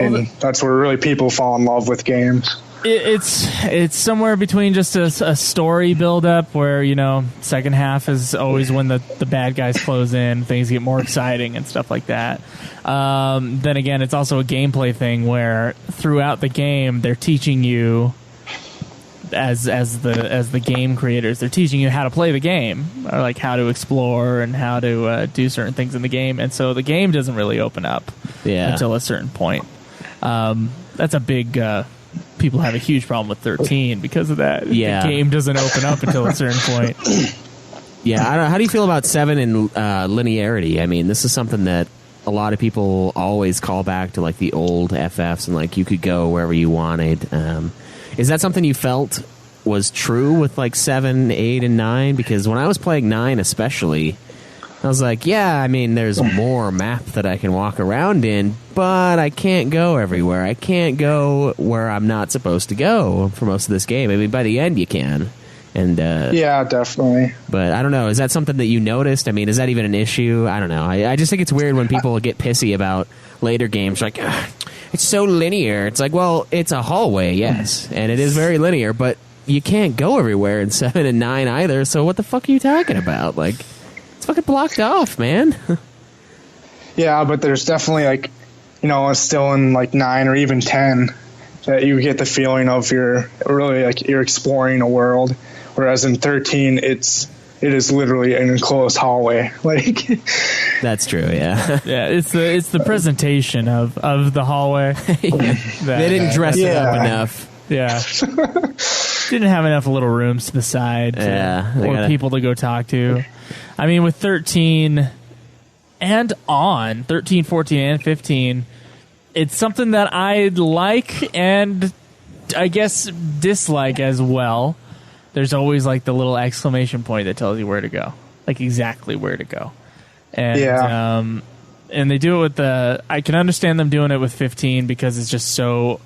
and that's where really people fall in love with games. It's somewhere between just a story build up where, you know, second half is always when the bad guys close in, things get more exciting and stuff like that. Then again, it's also a gameplay thing where throughout the game they're teaching you as the game creators, they're teaching you how to play the game, or like how to explore and how to do certain things in the game, and so the game doesn't really open up until a certain point. That's a big people have a huge problem with 13 because of that. The game doesn't open up until a certain point. Yeah, I don't know. How do you feel about 7 and linearity? I mean, this is something that a lot of people always call back to, like the old FFs, and like you could go wherever you wanted. Is that something you felt was true with like 7, 8, and 9? Because when I was playing 9 especially, I was like, yeah, I mean, there's more map that I can walk around in, but I can't go everywhere. I can't go where I'm not supposed to go for most of this game. I mean, by the end you can. And yeah, definitely. But I don't know. Is that something that you noticed? I mean, is that even an issue? I don't know. I just think it's weird when people get pissy about later games. Like, it's so linear. It's like, well, it's a hallway, yes, and it is very linear, but you can't go everywhere in 7 and 9 either. So what the fuck are you talking about? Like, it's fucking blocked off, man. Yeah, but there's definitely, like, you know, still in like 9 or even 10 that you get the feeling of you're exploring a world, whereas in 13 it is literally an enclosed hallway. Like, that's true. Yeah, yeah. It's the presentation of the hallway. They didn't dress it up enough. Yeah. Didn't have enough little rooms to the side or people to go talk to. I mean, with 13 and on, 13, 14, and 15, it's something that I like and I guess dislike as well. There's always like the little exclamation point that tells you where to go, like exactly where to go. And and they do it with I can understand them doing it with 15 because it's just so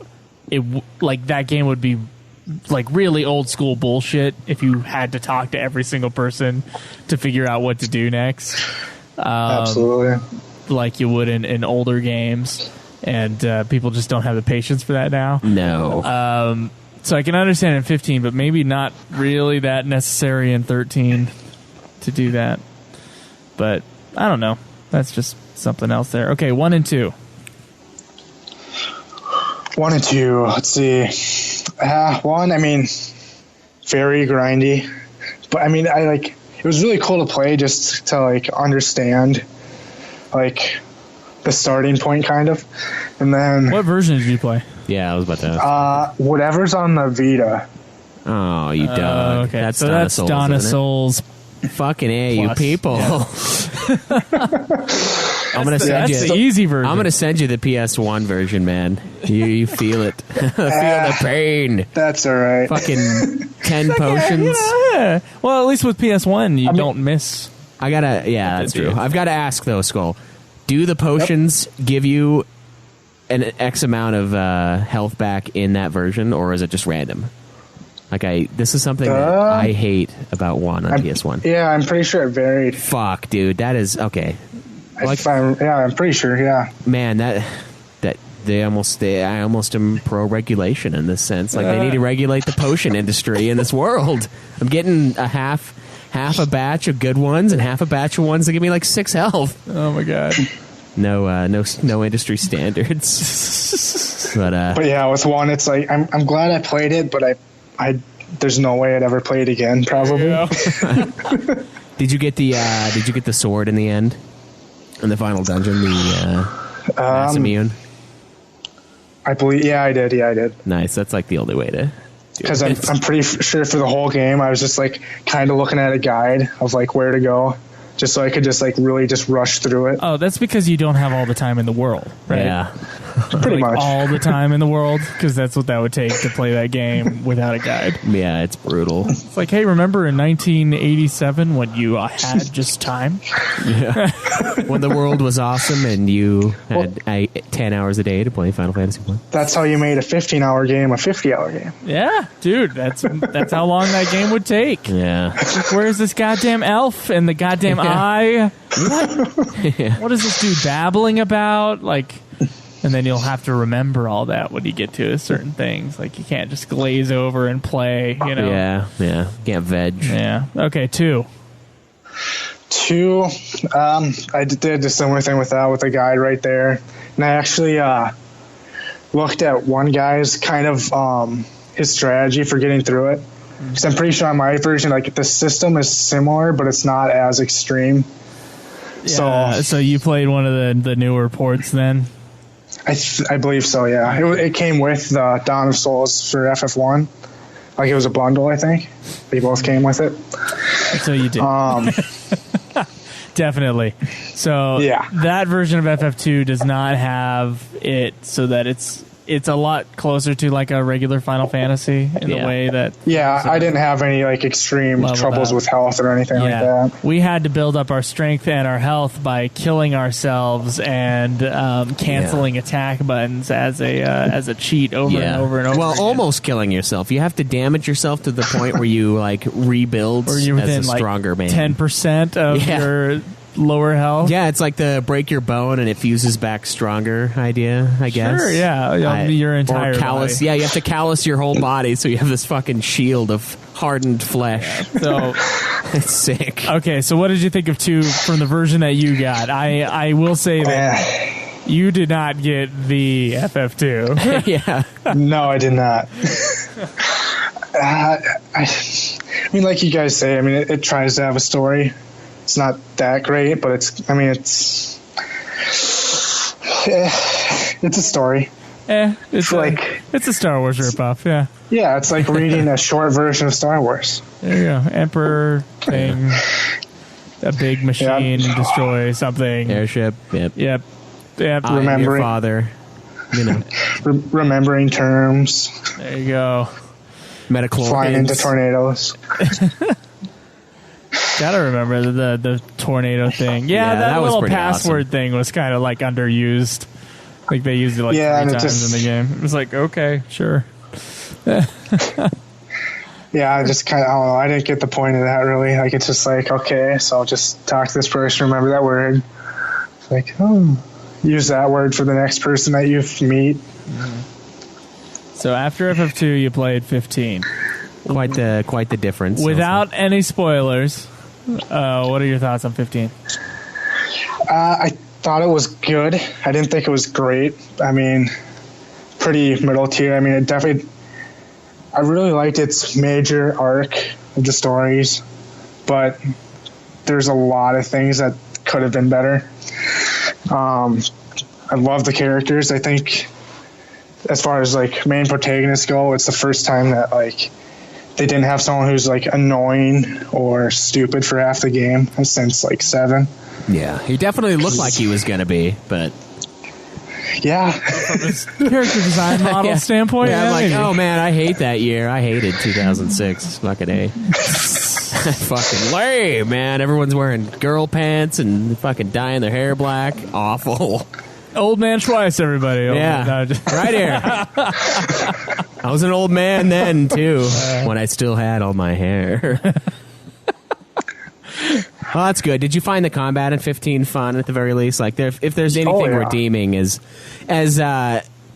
like that game would be like really old school bullshit if you had to talk to every single person to figure out what to do next. Absolutely. Like you would in older games, and people just don't have the patience for that now. No. So I can understand in 15, but maybe not really that necessary in 13 to do that. But I don't know. That's just something else there. Okay, 1 and 2. 1 and 2. Let's see. 1, I mean, very grindy, but I mean, it was really cool to play just to like understand like the starting point kind of. And then what version did you play? Yeah, I was about to ask. Whatever's on the Vita. Oh, you dog. Okay, that's Donna Souls. Fucking A, you people. Yeah. I'm gonna send you the easy version. I'm gonna send you the PS1 version, man. You feel it. Feel the pain. That's all right. Fucking 10 potions. Yeah. Well, at least with PS1, you don't miss. I gotta. Yeah, that's true. I've got to ask though, Skull. Do the potions give you an X amount of health back in that version, or is it just random? Like this is something that I hate about on PS1. Yeah, I'm pretty sure it varied. Fuck, dude, that is okay. Like, I'm pretty sure. Yeah, man, I almost am pro regulation in this sense. Like they need to regulate the potion industry in this world. I'm getting a half a batch of good ones and half a batch of ones that give me like 6 health. Oh my god. No industry standards. But yeah, with 1, it's like I'm glad I played it, but I there's no way I'd ever play it again. Probably. Yeah. Did you get the sword in the end? In the final dungeon, the mass immune? I believe. Yeah, I did. Nice. That's like the only way to. Because I'm pretty sure for the whole game, I was just like kind of looking at a guide of like where to go, just so I could just like really just rush through it. Oh, that's because you don't have all the time in the world, right? Yeah. Pretty much. all the time in the world, because that's what that would take to play that game without a guide. Yeah, it's brutal. It's like, hey, remember in 1987 when you had just time? Yeah. When the world was awesome and you had 10 hours a day to play Final Fantasy 1. That's how you made a 15-hour game a 50-hour game. Yeah, dude, that's how long that game would take. Yeah. Like, where's this goddamn elf and the goddamn eye? What is this dude babbling about? Like, and then you'll have to remember all that when you get to certain things. Like, you can't just glaze over and play, you know? Yeah. Can't veg. Yeah. Okay, 2. 2, I did a similar thing with that, with a guide right there. And I actually looked at one guy's kind of his strategy for getting through it. Because I'm pretty sure on my version, like, the system is similar, but it's not as extreme. Yeah, so you played one of the newer ports then? I believe so, yeah. It came with the Dawn of Souls for FF1. Like, it was a bundle, I think. They both came with it. So you did. Definitely. So yeah. That version of FF2 does not have it so that it's a lot closer to like a regular Final Fantasy in the way that... Yeah, I didn't have any like extreme troubles with health or anything like that. We had to build up our strength and our health by killing ourselves and canceling attack buttons as a cheat over and over and over Well, again. almost killing yourself. You have to damage yourself to the point where you like rebuild or you're within as a stronger man. 10% of your lower health. Yeah, it's like the break your bone and it fuses back stronger idea, I guess. Sure, yeah. Your entire or callus. body. Yeah, you have to callus your whole body so you have this fucking shield of hardened flesh. So it's sick. Okay, so what did you think of 2 from the version that you got? I will say that you did not get the FF2. Yeah. No, I did not. I mean, like you guys say, I mean, it tries to have a story. It's not that great, but it's a story. It's a Star Wars ripoff, yeah. Yeah, it's like reading a short version of Star Wars. There you go. Emperor thing. A big machine destroys something. Airship. Yep. Remembering your father. You know. Remembering terms. There you go. Metachlorians. Flying into tornadoes. Gotta remember the tornado thing. Yeah, that was little pretty password awesome. thing was kind of like underused. Like they used it like 3 times in the game. It was like, okay, sure. Yeah, I just kind of, I don't know. I didn't get the point of that really. Like, it's just like, okay, so I'll just talk to this person, remember that word. It's like, use that word for the next person that you meet. So after FF2, you played 15. Quite the difference. Without any spoilers, what are your thoughts on 15? I thought it was good. I didn't think it was great. I mean, pretty middle tier. I mean, I really liked its major arc of the stories, but there's a lot of things that could have been better. I love the characters. I think as far as like main protagonists go, it's the first time that like they didn't have someone who's like annoying or stupid for half the game since like 7. Yeah, he definitely looked like he was gonna be, but yeah, From his character design model standpoint, I'm like, maybe. oh man, I hate that year. I hated 2006. Fucking A. Fucking lame, man. Everyone's wearing girl pants and fucking dyeing their hair black. Awful. Old man twice, everybody. Right here. I was an old man then too, when I still had all my hair. Oh, that's good. Did you find the combat in 15 fun at the very least? Like, if there's anything redeeming, as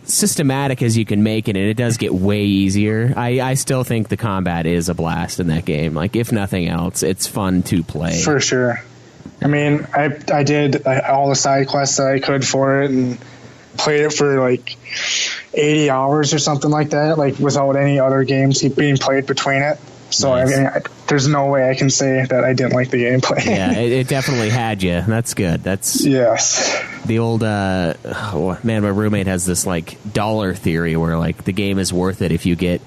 systematic as you can make it, and it does get way easier. I still think the combat is a blast in that game. Like, if nothing else, it's fun to play. for sure. I mean, I did all the side quests that I could for it and played it for like 80 hours or something like that, like without any other games being played between it. So, nice. I mean, there's no way I can say that I didn't like the gameplay. Yeah, it definitely had you. That's good. That's the old man. My roommate has this like dollar theory where like the game is worth it if you get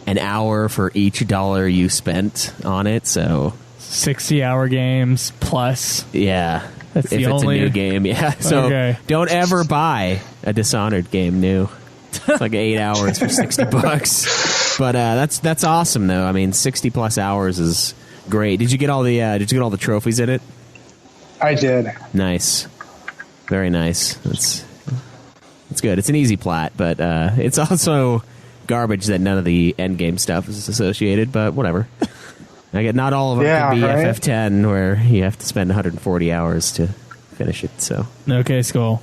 an hour for each dollar you spent on it. So 60-hour games plus. Yeah. That's if it's a new game. Yeah. So don't ever buy a Dishonored game new. It's like 8 hours for $60. But that's awesome though. I mean, 60 plus hours is great. Did you get all the trophies in it? I did. Nice. Very nice. That's good. It's an easy plat, but it's also garbage that none of the end game stuff is associated, but whatever. I get not all of them can be right? FF10 where you have to spend 140 hours to finish it. So okay, Skoll,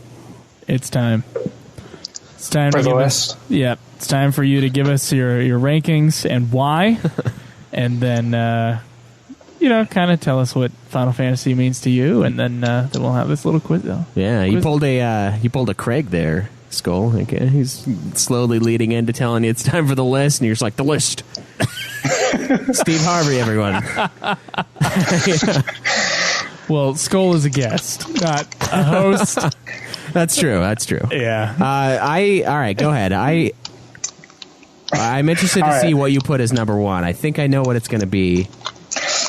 it's time. It's time for the list. Yeah, it's time for you to give us your rankings and why, and then kind of tell us what Final Fantasy means to you, and then we'll have this little quiz. Yeah, you pulled a Craig there, Skoll. Okay, he's slowly leading into telling you it's time for the list, and you're just like, the list. Steve Harvey, everyone. Well, Skoll is a guest, not a host. That's true. Yeah. All right, go ahead. I'm interested to see what you put as number one. I think I know what it's going to be.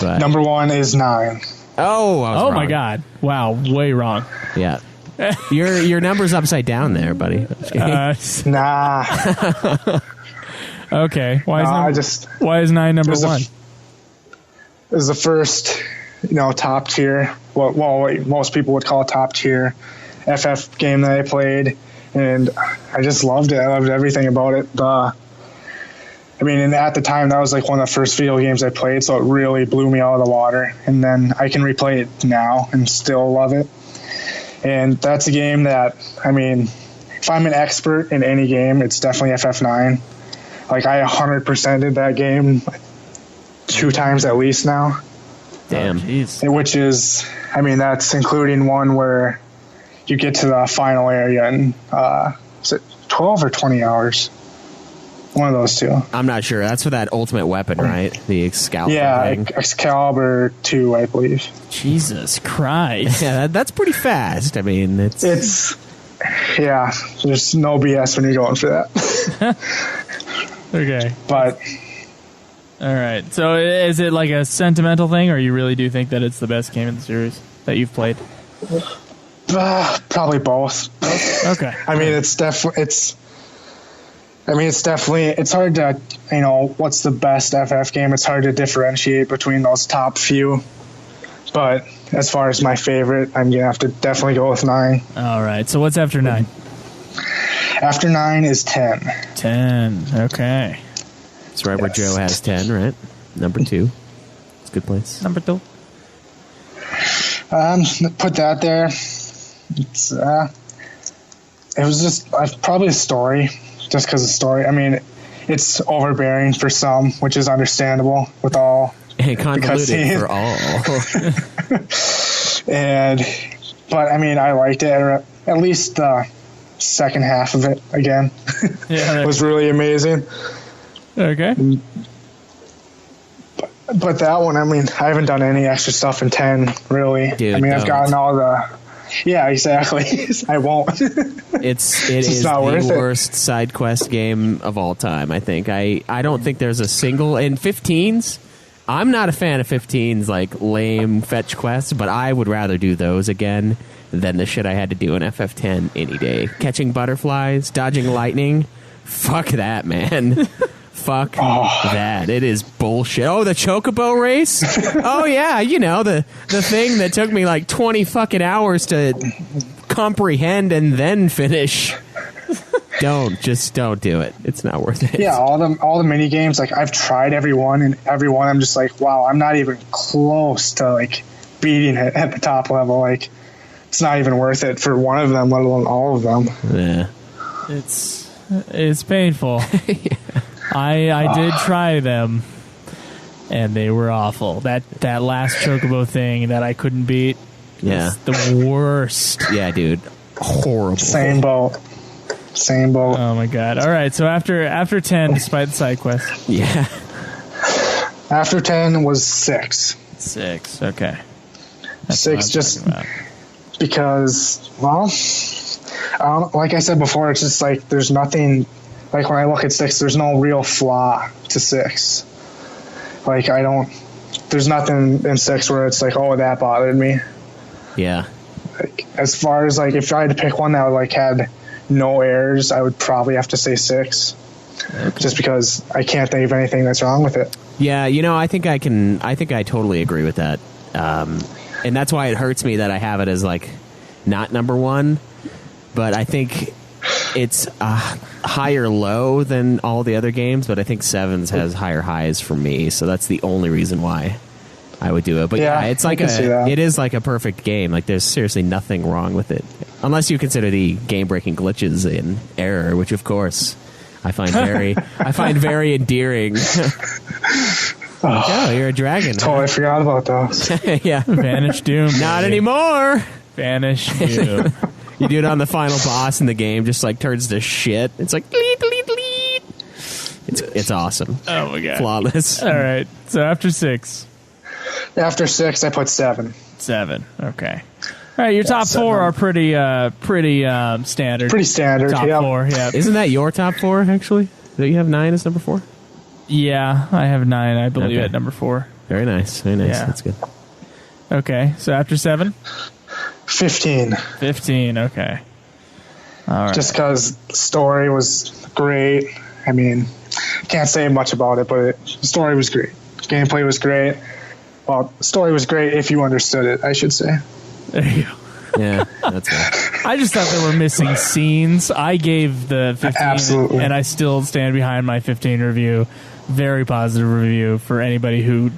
But number one is 9. Oh, wrong. My God! Wow, way wrong. Yeah. Your number's upside down there, buddy. Nah. Okay. Why is 9 number one? It was the first, top tier. What most people would call top tier FF game that I played, and I just loved it. I loved everything about it. And at the time, that was like one of the first video games I played, so it really blew me out of the water. And then I can replay it now and still love it. And that's a game that, if I'm an expert in any game, it's definitely FF9. Like, I 100%ed that game 2 times at least now. Damn. Which is, that's including one where you get to the final area in, is it 12 or 20 hours? One of those two. I'm not sure. That's for that ultimate weapon, right? The Excalibur. Yeah, Excalibur 2, I believe. Jesus Christ. Yeah, that's pretty fast. It's there's no BS when you're going for that. Okay. But all right. So is it like a sentimental thing, or you really do think that it's the best game in the series that you've played? Probably both. Okay. It's hard to, what's the best FF game? It's hard to differentiate between those top few. But as far as my favorite, I'm going to have to definitely go with 9. All right. So what's after 9? After 9 is 10. 10. Okay. It's right where Joe has 10, right? Number 2. It's a good place. Number 2. Put that there. It's, it was just probably a story. Just because of the story. It's overbearing for some, which is understandable with all. And convoluted for all. But I liked it. At least the second half of it again. Yeah, it was really amazing. Okay. But that one, I haven't done any extra stuff in 10, really. Dude, I've gotten all the... Yeah, exactly. I won't. It is the worst side quest game of all time, I think. I don't think there's a single... In 15s, I'm not a fan of 15's like lame fetch quests, but I would rather do those again than the shit I had to do in FF10 any day. Catching butterflies, dodging lightning. Fuck that, man. Fuck that. It is bullshit. Oh, the chocobo race? Oh, yeah, the thing that took me like 20 fucking hours to comprehend and then finish. Don't do it. It's not worth it. Yeah, all the mini games, like I've tried every one, and every one I'm just like, wow, I'm not even close to like beating it at the top level. Like, it's not even worth it for one of them, let alone all of them. Yeah. It's painful. Yeah. I did try them, and they were awful. That last chocobo thing that I couldn't beat was the worst. Yeah, dude. Horrible. Same boat. Oh, my God. All right, so after 10, despite the side quest. Yeah. After 10 was 6. 6, okay. That's 6 just because, well, like I said before, it's just like there's nothing... Like, when I look at 6, there's no real flaw to 6. Like, there's nothing in 6 where it's like, oh, that bothered me. Yeah. Like, as far as like if I had to pick one that like had no errors, I would probably have to say 6. Okay. Just because I can't think of anything that's wrong with it. Yeah, I think I totally agree with that. And that's why it hurts me that I have it as like not number 1. But I think it's higher low than all the other games. But I think 7s has higher highs for me. So that's the only reason why I would do it. But yeah, it's like it is like a perfect game. Like there's seriously nothing wrong with it, unless you consider the game-breaking glitches in Error, which of course I find very endearing. Oh, you're a dragon. Totally forgot about those. Yeah, Vanish Doom. Not anymore. Vanish Doom. You do it on the final boss in the game, just like turns to shit. It's like lead. It's awesome. Oh my god, flawless. All right, so after 6. After 6, I put 7. 7. Okay. All right, your top 4 are pretty standard. Pretty standard. Top 4. Yeah. Isn't that your top 4 actually? Do you have 9 as number 4? Yeah, I have 9. I believe at number 4. Very nice. Very nice. Yeah. That's good. Okay, so after 7. 15. 15. Okay. All right. Just because the story was great. I mean, can't say much about it, but the story was great. Gameplay was great. Well, the story was great if you understood it, I should say. There you go. Yeah, that's right. I just thought there were missing scenes. I gave the 15, Absolutely. And I still stand behind my 15 review. Very positive review for anybody who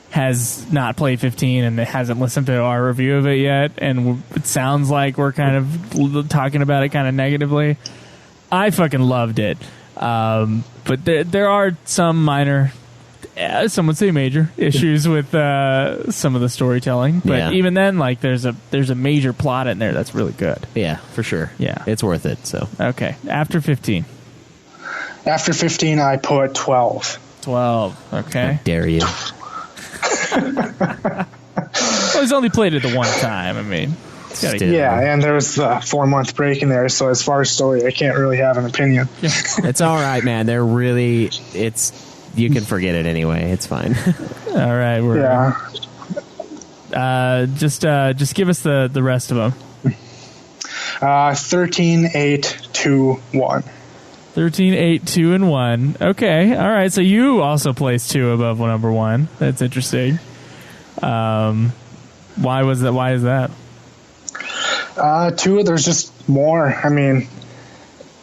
has not played 15 and hasn't listened to our review of it yet. And it sounds like we're kind of talking about it kind of negatively. I fucking loved it. But there are some minor, some would say major, issues with some of the storytelling. But even then, like there's a major plot in there that's really good. Yeah, for sure. Yeah, it's worth it. So okay, after 15. After 15, I put 12. 12. Okay. How dare you? Well, he's only played it the one time. I mean, yeah, and there was the 4-month break in there, so as far as story, I can't really have an opinion. It's all right, man. They're really, you can forget it anyway. It's fine. All right, just give us the rest of them. 13, 8, 2, 1. 13, 8, 2, and 1. Okay, all right. So you also placed 2 above number 1. That's interesting. Why was that? Why is that? 2, there's just more. I mean,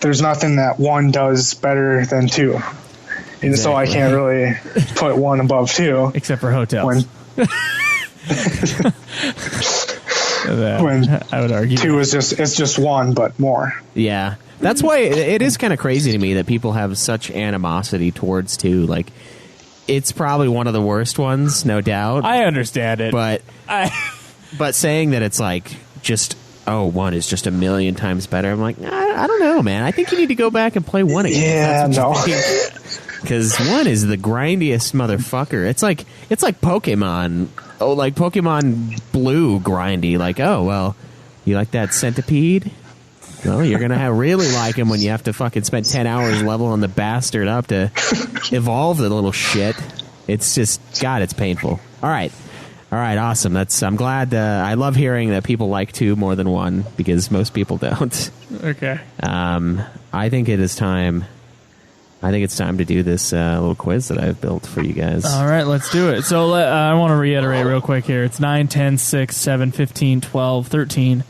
there's nothing that 1 does better than 2. And so I can't really put 1 above 2. Except for hotels. When I would argue 2 is just 1, but more. Yeah. That's why it is kind of crazy to me that people have such animosity towards 2. Like, it's probably one of the worst ones, no doubt. I understand it. But saying that it's like just, 1 is just a million times better, I'm like, I don't know, man. I think you need to go back and play 1 again. Yeah, no. Because 1 is the grindiest motherfucker. It's like Pokemon. Oh, like Pokemon Blue grindy. Like, oh, well, you like that centipede? Well, you're going to really like him when you have to fucking spend 10 hours leveling the bastard up to evolve the little shit. It's just, God, it's painful. All right, awesome. I'm glad. I love hearing that people like 2 more than 1 because most people don't. Okay. I think it is time. I think it's time to do this little quiz that I've built for you guys. All right, let's do it. So I want to reiterate real quick here. It's 9, 10, 6, 7, 15, 12, 13,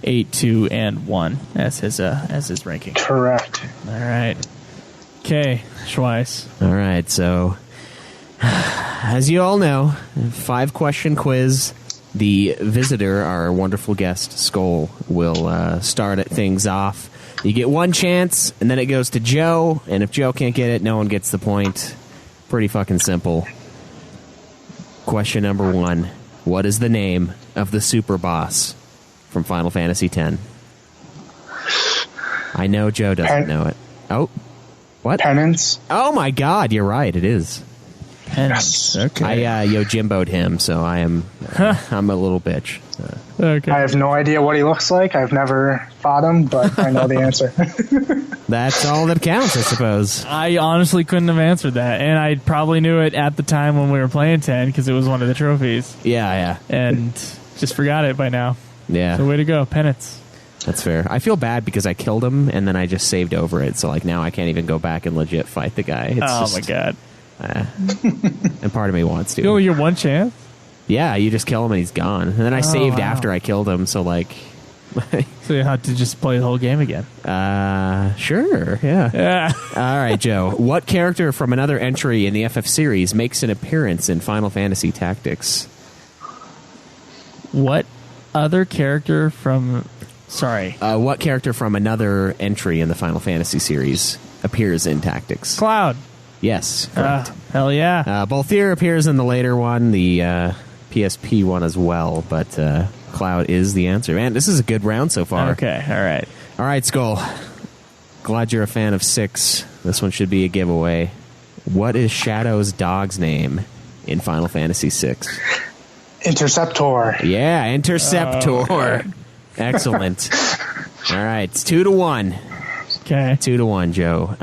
8, 2, and 1 as his ranking. Correct. All right. Okay, Schweiss. All right, so as you all know, 5-question quiz. The visitor, our wonderful guest, Skoll, will start things off. You get 1 chance, and then it goes to Joe, and if Joe can't get it, no one gets the point. Pretty fucking simple. Question number 1. What is the name of the super boss from Final Fantasy X? I know Joe doesn't know it. Oh, what? Penance. Oh my God, you're right. It is. Penance. Okay. I Jimbo'd him, so I'm a little bitch. Okay. I have no idea what he looks like. I've never fought him, but I know the answer. That's all that counts, I suppose. I honestly couldn't have answered that, and I probably knew it at the time when we were playing 10 because it was one of the trophies. Yeah. And just forgot it by now. Yeah. So way to go, penance. That's fair. I feel bad because I killed him and then I just saved over it. So like now I can't even go back and legit fight the guy. It's My god. And part of me wants to. You only get one chance? Yeah, you just kill him and he's gone. And then I saved after I killed him. So like, so you have to just play the whole game again. Sure. Yeah. Yeah. All right, Joe. What character from another entry in the FF series makes an appearance in Final Fantasy Tactics? What other character from... Sorry. What character from another entry in the Final Fantasy series appears in Tactics? Cloud. Yes, correct. Hell yeah. Balthier appears in the later one, the PSP one as well, but Cloud is the answer. Man, this is a good round so far. Okay, all right. All right, Skull. Glad you're a fan of 6. This one should be a giveaway. What is Shadow's dog's name in Final Fantasy VI? Interceptor. Yeah, Interceptor. Okay. Excellent. All right, it's 2-1. Okay. 2-1, Joe.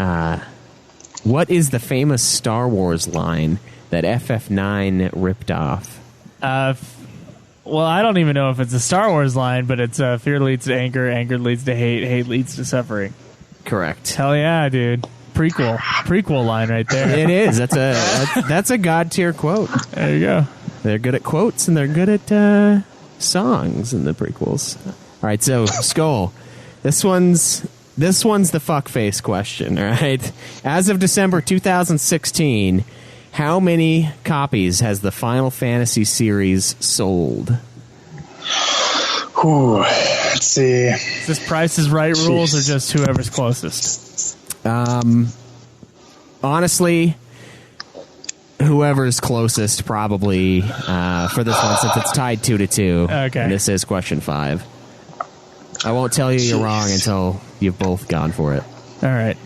What is the famous Star Wars line that FF9 ripped off? Well, I don't even know if it's a Star Wars line, but it's fear leads to anger, anger leads to hate, hate leads to suffering. Correct. Hell yeah, dude. Prequel line right there. It is. That's a god tier quote. There you go. They're good at quotes and they're good at songs in the prequels. All right, so Skull, this one's the fuckface question. All right, as of December 2016, how many copies has the Final Fantasy series sold? Ooh, let's see. Is this Price is Right rules or just whoever's closest? Honestly, whoever's closest probably for this one, since it's tied 2-2. Okay. And this is question 5. I won't tell you you're wrong until you've both gone for it. All right.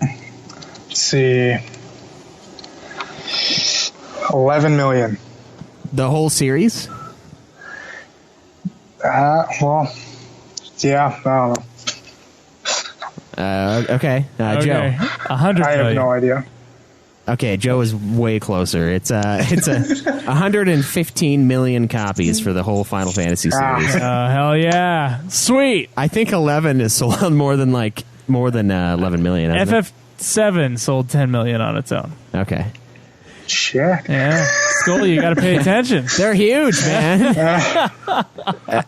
Let's see. 11 million. The whole series? Well, yeah, I don't know. Okay. Joe. 100 I have million. no idea. Okay, Joe is way closer. It's a 115 million copies for the whole Final Fantasy series. Hell yeah. Sweet. I think 11 is sold on more than 11 million. hasn't it? FF7 sold 10 million on its own. Okay. Shit. Yeah. Skull, you got to pay attention. They're huge, man.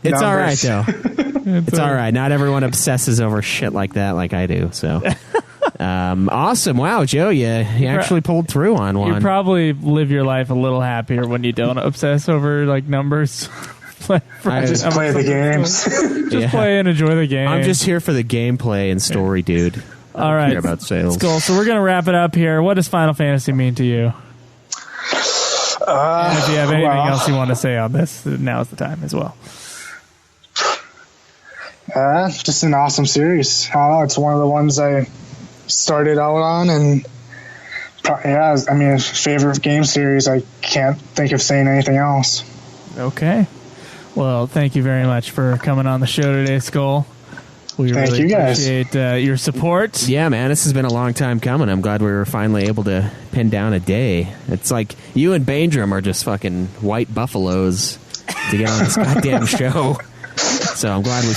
It's all right, though. It's all right. Not everyone obsesses over shit like that like I do. So, awesome. Wow, Joe, you actually pulled through on one. You probably live your life a little happier when you don't obsess over like numbers. Just play the games. Just play and enjoy the game. I'm just here for the gameplay and story, dude. All right. Care about sales. Skull, so we're going to wrap it up here. What does Final Fantasy mean to you? And if you have anything else you want to say on this, now's the time as well. Just an awesome series. I don't know, it's one of the ones I started out on, and favorite game series. I can't think of saying anything else. Okay. Well, thank you very much for coming on the show today, Skull. We Thank really you guys. appreciate your support. Yeah, man, this has been a long time coming. I'm glad we were finally able to pin down a day. It's like you and Baindrum are just fucking white buffaloes to get on this goddamn show. So I'm glad we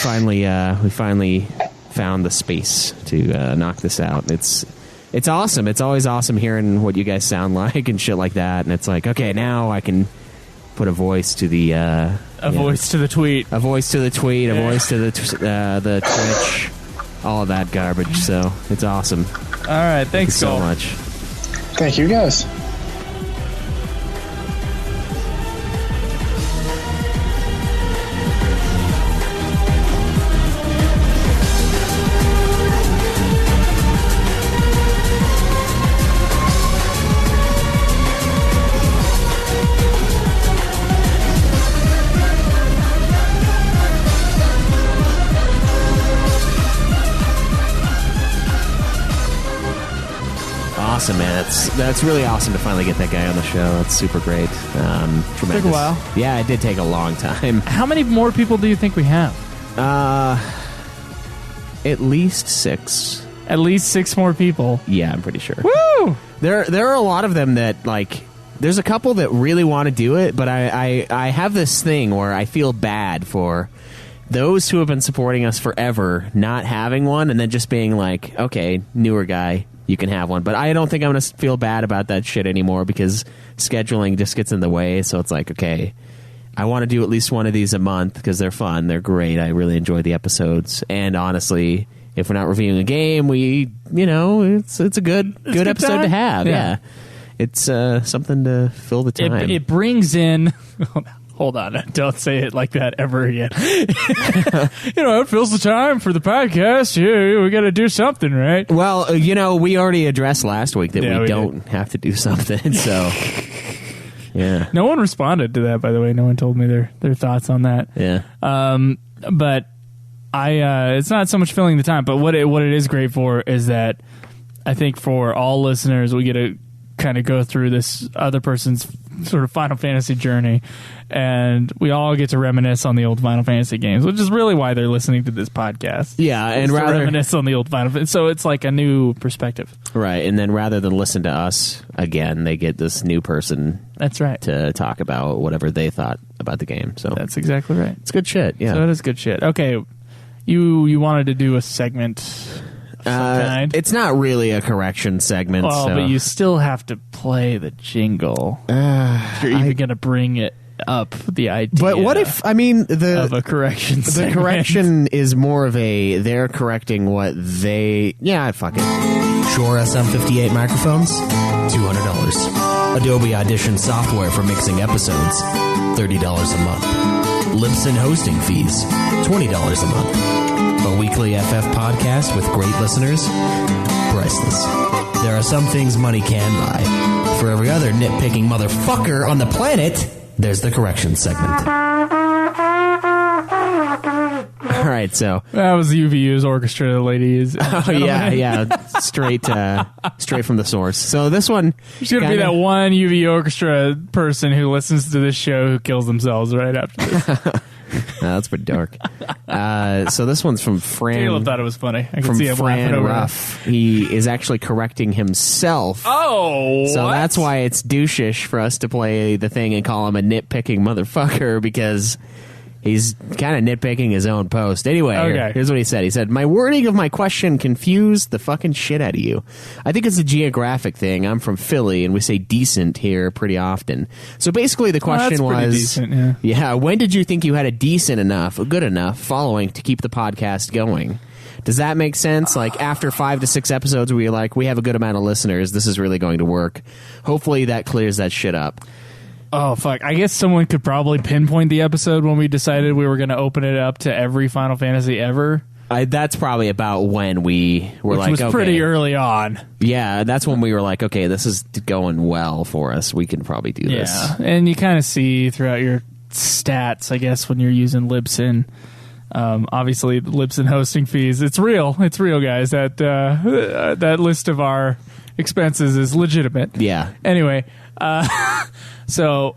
finally found the space to knock this out. It's awesome. It's always awesome hearing what you guys sound like and shit like that. And it's like, okay, now I can put a voice to the voice to the tweet, a voice to the tweet, a voice to the Twitch, all of that garbage. So it's awesome. All right, thanks so much. Thank you, guys. Awesome, man. That's really awesome to finally get that guy on the show. That's super great. Tremendous. Took a while. Yeah, it did take a long time. How many more people do you think we have? At least 6. At least 6 more people. Yeah, I'm pretty sure. Woo! There are a lot of them that like there's a couple that really want to do it, but I have this thing where I feel bad for those who have been supporting us forever not having one, and then just being like, okay, newer guy, you can have one. But I don't think I'm going to feel bad about that shit anymore, because scheduling just gets in the way. So it's like, okay, I want to do at least one of these a month because they're fun, they're great, I really enjoy the episodes. And honestly, if we're not reviewing a game, it's a good episode time to have. Yeah. It's something to fill the time. It brings in... Hold on, don't say it like that ever again. It fills the time for the podcast. Yeah, we got to do something, right? Well, we already addressed last week that we don't did. have to do something, so... Yeah. No one responded to that, by the way. No one told me their thoughts on that. Yeah. But it's not so much filling the time, but what it is great for is that I think for all listeners, we get to kind of go through this other person's sort of Final Fantasy journey, and we all get to reminisce on the old Final Fantasy games, which is really why they're listening to this podcast. Yeah, and to rather reminisce on the old Final Fantasy. So it's like a new perspective. Right, and then rather than listen to us again, they get this new person. That's right. To talk about whatever they thought about the game. So that's exactly right. It's good shit. Yeah, so it is good shit. Okay, you wanted to do a segment. It's not really a correction segment. Well, but you still have to play the jingle. If you're even going to bring it up, the idea. But what if, of a correction segment. The correction is more of they're correcting what they... Yeah, fuck it. Shure SM58 microphones, $200. Adobe Audition software for mixing episodes, $30 a month. Libsyn hosting fees, $20 a month. A weekly FF podcast with great listeners, priceless. There are some things money can buy. For every other nitpicking motherfucker on the planet, there's the correction segment. All right, so that was UVU's orchestra, ladies. Oh yeah, straight from the source. So this one, there's gonna be that one UVU orchestra person who listens to this show who kills themselves right after this. That's pretty dark. So this one's from Fran. Caleb thought it was funny. I can see him Fran laughing over Ruff. He is actually correcting himself. Oh, so what? That's why it's douchish for us to play the thing and call him a nitpicking motherfucker, because he's kind of nitpicking his own post. Anyway, here's what he said. He said, "My wording of my question confused the fucking shit out of you. I think it's a geographic thing. I'm from Philly, and we say decent here pretty often. So basically the question was, decent, yeah, when did you think you had a good enough following to keep the podcast going? Does that make sense? Like after 5 to 6 episodes where you're like, we have a good amount of listeners, this is really going to work. Hopefully that clears that shit up." Oh, fuck. I guess someone could probably pinpoint the episode when we decided we were going to open it up to every Final Fantasy ever. That's probably about when we were Which was pretty early on. Yeah, that's when we were like, okay, this is going well for us. We can probably do this. Yeah, and you kind of see throughout your stats, I guess, when you're using Libsyn. Obviously, the Libsyn hosting fees, it's real, guys. That list of our expenses is legitimate. Yeah. Anyway, so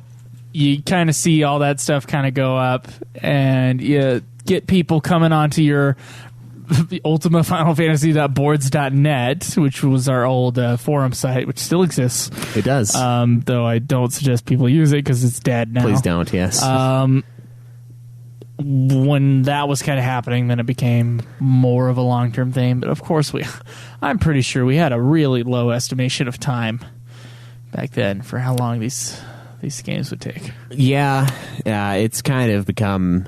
you kind of see all that stuff kind of go up, and you get people coming onto your ultimatefinalfantasy.boards.net, which was our old forum site, which still exists. It does. Though I don't suggest people use it because it's dead now. Please don't, yes. When that was kind of happening, then it became more of a long-term thing. But of course, I'm pretty sure we had a really low estimation of time back then for how long these games would take. Yeah, it's kind of become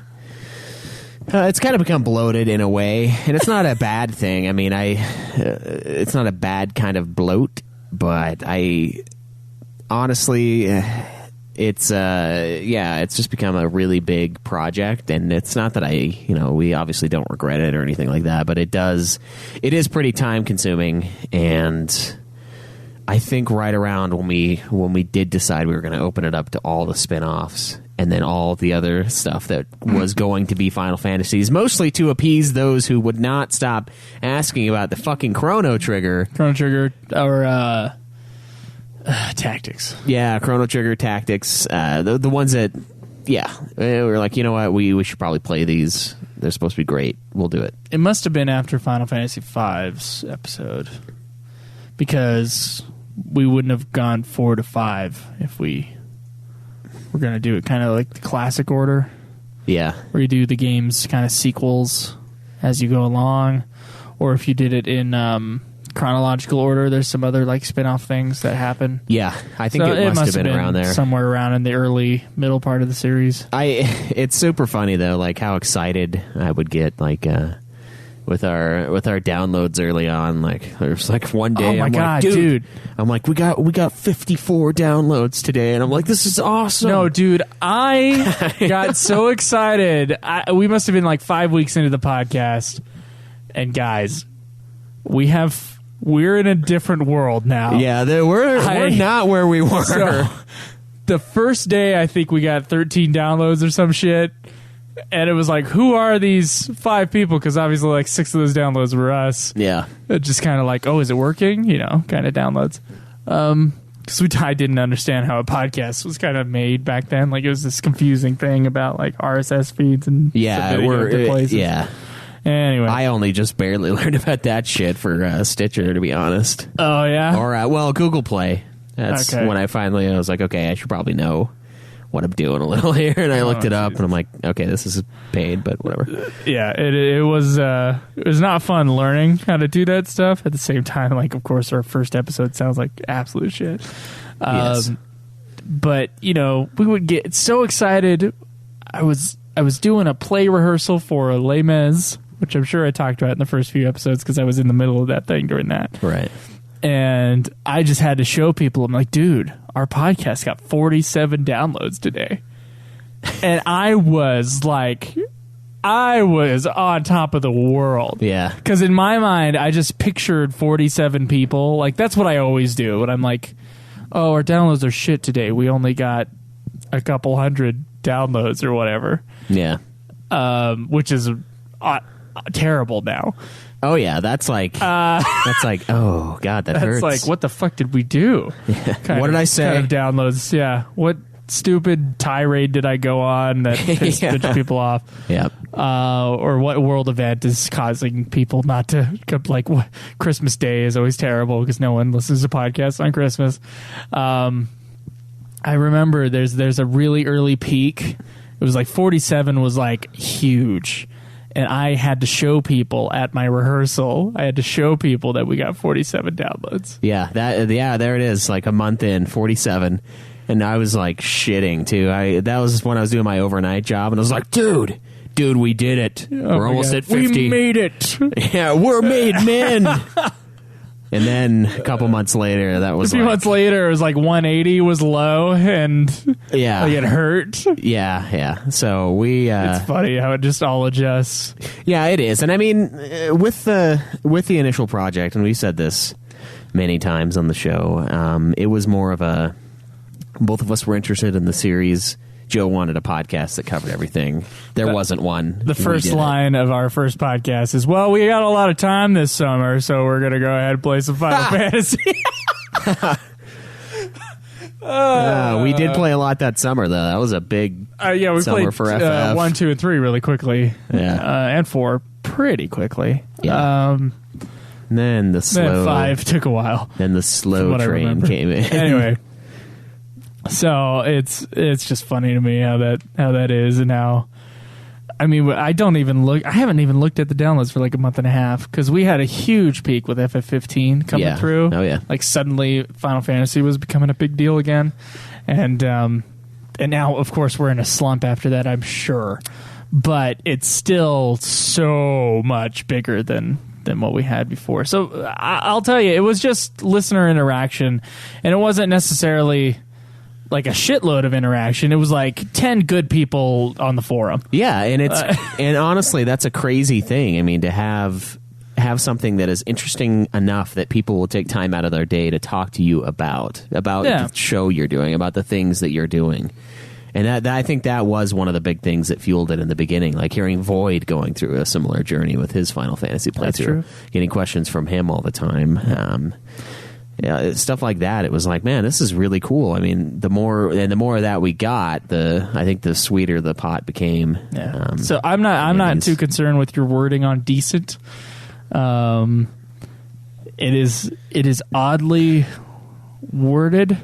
bloated in a way, and it's not a bad thing. I mean, it's not a bad kind of bloat, but I honestly, it's just become a really big project, and it's not that we obviously don't regret it or anything like that, but it is pretty time consuming. And I think right around when we did decide we were going to open it up to all the spin-offs and then all the other stuff that was going to be Final Fantasies, mostly to appease those who would not stop asking about the fucking Chrono Trigger or Tactics. Yeah, Chrono Trigger, Tactics, the ones that, we were like, you know what, we should probably play these. They're supposed to be great. We'll do it. It must have been after Final Fantasy V's episode, because we wouldn't have gone 4 to 5 if we were going to do it kind of like the classic order. Yeah. Where you do the games kind of sequels as you go along. Or if you did it in chronological order, there's some other like spin-off things that happen. Yeah, I think it must have been around there. Somewhere around in the early, middle part of the series. It's super funny, though, like how excited I would get, like, with our downloads early on. Like, there's like one day, oh my I'm God, like, dude. I'm like, we got 54 downloads today, and I'm like, this is awesome. No, dude, I got so excited. We must have been like 5 weeks into the podcast, and guys, we're in a different world now. Yeah, we're not where we were. So, the first day, I think we got 13 downloads or some shit. And it was like, who are these 5 people? Because obviously, like 6 of those downloads were us. Yeah. It just kind of like, oh, is it working? You know, kind of downloads. Because I didn't understand how a podcast was kind of made back then. Like, it was this confusing thing about like RSS feeds and places. Yeah. Anyway, I only just barely learned about that shit for Stitcher, to be honest. Oh yeah. Or Google Play. That's okay. when I was like, okay, I should probably know what I'm doing a little here, and I looked it up, and I'm like, okay, this is paid, but whatever. Yeah, it was not fun learning how to do that stuff. At the same time, like, of course, our first episode sounds like absolute shit. Yes. But you know, we would get so excited. I was doing a play rehearsal for Les Mis, which I'm sure I talked about in the first few episodes because I was in the middle of that thing during that. Right. And I just had to show people, I'm like, dude, our podcast got 47 downloads today. And I was on top of the world. Yeah. Because in my mind, I just pictured 47 people. Like, that's what I always do. And I'm like, oh, our downloads are shit today. We only got a couple hundred downloads or whatever. Yeah. Which is terrible now. Oh yeah, that's like oh god, that hurts. That's like, what the fuck did we do? What did I say? Kind of downloads. Yeah. What stupid tirade did I go on that pissed a bunch of people off? Yep. Or what world event is causing people not to like? Christmas Day is always terrible because no one listens to podcasts on Christmas. I remember there's a really early peak. It was like 47 was like huge. And I had to show people at my rehearsal. I had to show people that we got 47 downloads. Yeah, there it is. Like a month in, 47, and I was like shitting too. That was when I was doing my overnight job, and I was like, dude, we did it. We're almost at 50. We made it. Yeah, we're made men. And then a couple months later, that was a few months later, it was like 180 was low, and yeah, it hurt. Yeah. So it's funny how it just all adjusts. Yeah, it is. And I mean, with the initial project, and we said this many times on the show, it was more of a, both of us were interested in the series. Joe wanted a podcast that covered everything. There wasn't one. The first line of our first podcast is, well, we got a lot of time this summer, so we're going to go ahead and play some Final Fantasy. We did play a lot that summer, though. That was a big we summer played for FF. 1, 2, and 3 really quickly. Yeah. And 4 pretty quickly. Yeah. And then the slow... Then 5 took a while. Then the slow train came in. Anyway. So it's just funny to me how that is, and how, I mean, I haven't even looked at the downloads for like a month and a half because we had a huge peak with FF15 coming through. Oh yeah, like suddenly Final Fantasy was becoming a big deal again, and now of course we're in a slump after that, I'm sure, but it's still so much bigger than what we had before. So I'll tell you, it was just listener interaction, and it wasn't necessarily like a shitload of interaction. It was like 10 good people on the forum. Yeah, and it's and honestly, that's a crazy thing. I mean, to have something that is interesting enough that people will take time out of their day to talk to you about the show you're doing, about the things that you're doing. And that I think that was one of the big things that fueled it in the beginning, like hearing Void going through a similar journey with his Final Fantasy playthrough, getting questions from him all the time. Yeah, stuff like that. It was like, man, this is really cool. I mean, the more of that we got, I think the sweeter the pot became. Yeah. So I'm not too concerned with your wording on decent. It is oddly worded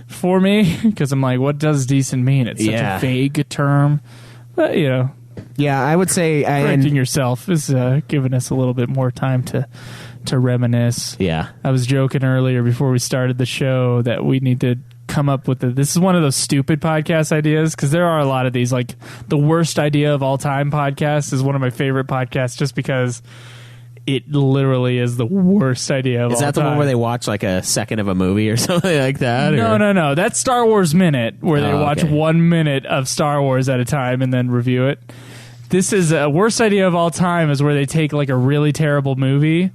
for me because I'm like, what does decent mean? It's such a vague term. But, you know. Yeah, I would say... Correcting yourself is giving us a little bit more time to reminisce. Yeah. I was joking earlier before we started the show that we need to come up with this is one of those stupid podcast ideas because there are a lot of these, like the worst idea of all time podcast is one of my favorite podcasts just because it literally is the worst idea of all time. Is that the one where they watch like a second of a movie or something like that? No. That's Star Wars Minute where they watch 1 minute of Star Wars at a time and then review it. This is a worst idea of all time is where they take like a really terrible movie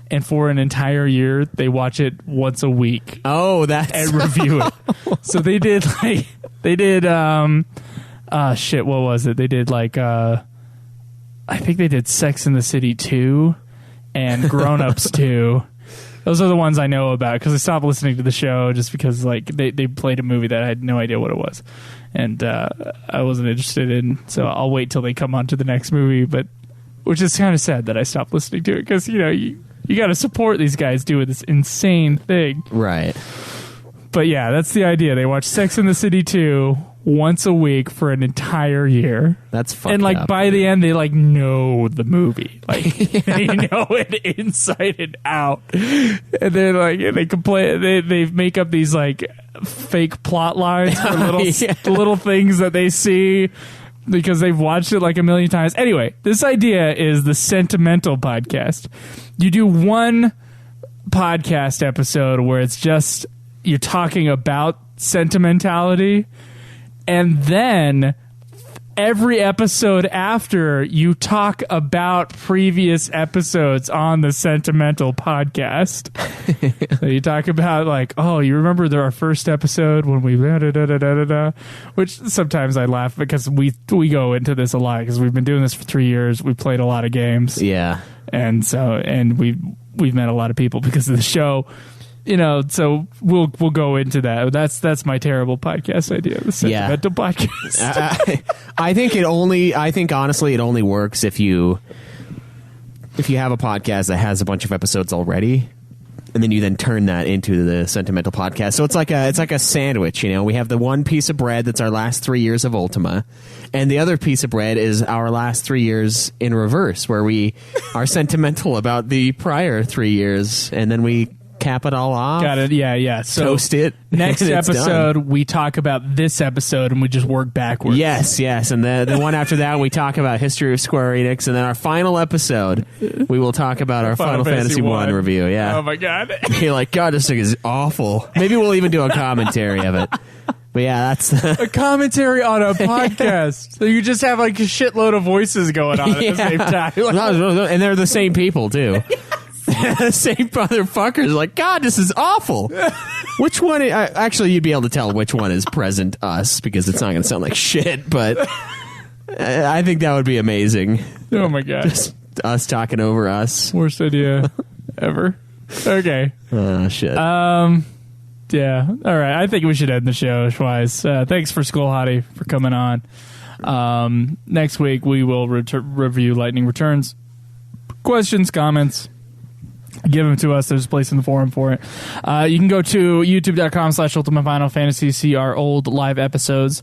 and for an entire year they watch it once a week. Oh, that's and review it. So they did what was it? They did like I think they did Sex and the City 2 and Grown Ups 2. Those are the ones I know about because I stopped listening to the show just because like they played a movie that I had no idea what it was. And I wasn't interested in, so I'll wait till they come on to the next movie, but which is kind of sad that I stopped listening to it because, you know, you got to support these guys doing this insane thing. Right. But yeah, that's the idea. They watch Sex and the City 2 once a week for an entire year. That's fucked And like up. by the end, they like know the movie. Like they know it inside and out. And they're like, they complain. They make up these like fake plot lines for little things that they see because they've watched it like a million times. Anyway, this idea is the Sentimental Podcast. You do one podcast episode where it's just you're talking about sentimentality, and then every episode after you talk about previous episodes on the Sentimental Podcast. So you talk about like, oh, you remember our first episode when we which sometimes I laugh because we go into this a lot because we've been doing this for 3 years. We played a lot of games. Yeah. And we've met a lot of people because of the show. You know, so we'll go into that. That's my terrible podcast idea. The Sentimental Podcast. I think honestly it only works if you have a podcast that has a bunch of episodes already, and then you then turn that into the Sentimental Podcast. So it's like a sandwich, you know. We have the one piece of bread that's our last 3 years of Ultima, and the other piece of bread is our last 3 years in reverse, where we are sentimental about the prior 3 years, and then we cap it all off. Got it. Yeah. So toast it. Next episode, we talk about this episode, and we just work backwards. Yes. And the one after that, we talk about history of Square Enix, and then our final episode, we will talk about our Final Fantasy 1 review. Yeah. Oh my god. You're like, God, this thing is awful. Maybe we'll even do a commentary of it. But yeah, that's a commentary on a podcast. So you just have like a shitload of voices going on at the same time. And they're the same people too. The same motherfuckers. Like, God, this is awful. Which one? Actually, you'd be able to tell which one is present us because it's not going to sound like shit. But I think that would be amazing. Oh my god, just us talking over us. Worst idea ever. Okay. Shit. Yeah. All right. I think we should end the show, Schweiss. Thanks for Skoll Hati for coming on. Next week we will review Lightning Returns. Questions, comments, give them to us. There's a place in the forum for it. You can go to youtube.com/Ultimate Final Fantasy, see our old live episodes,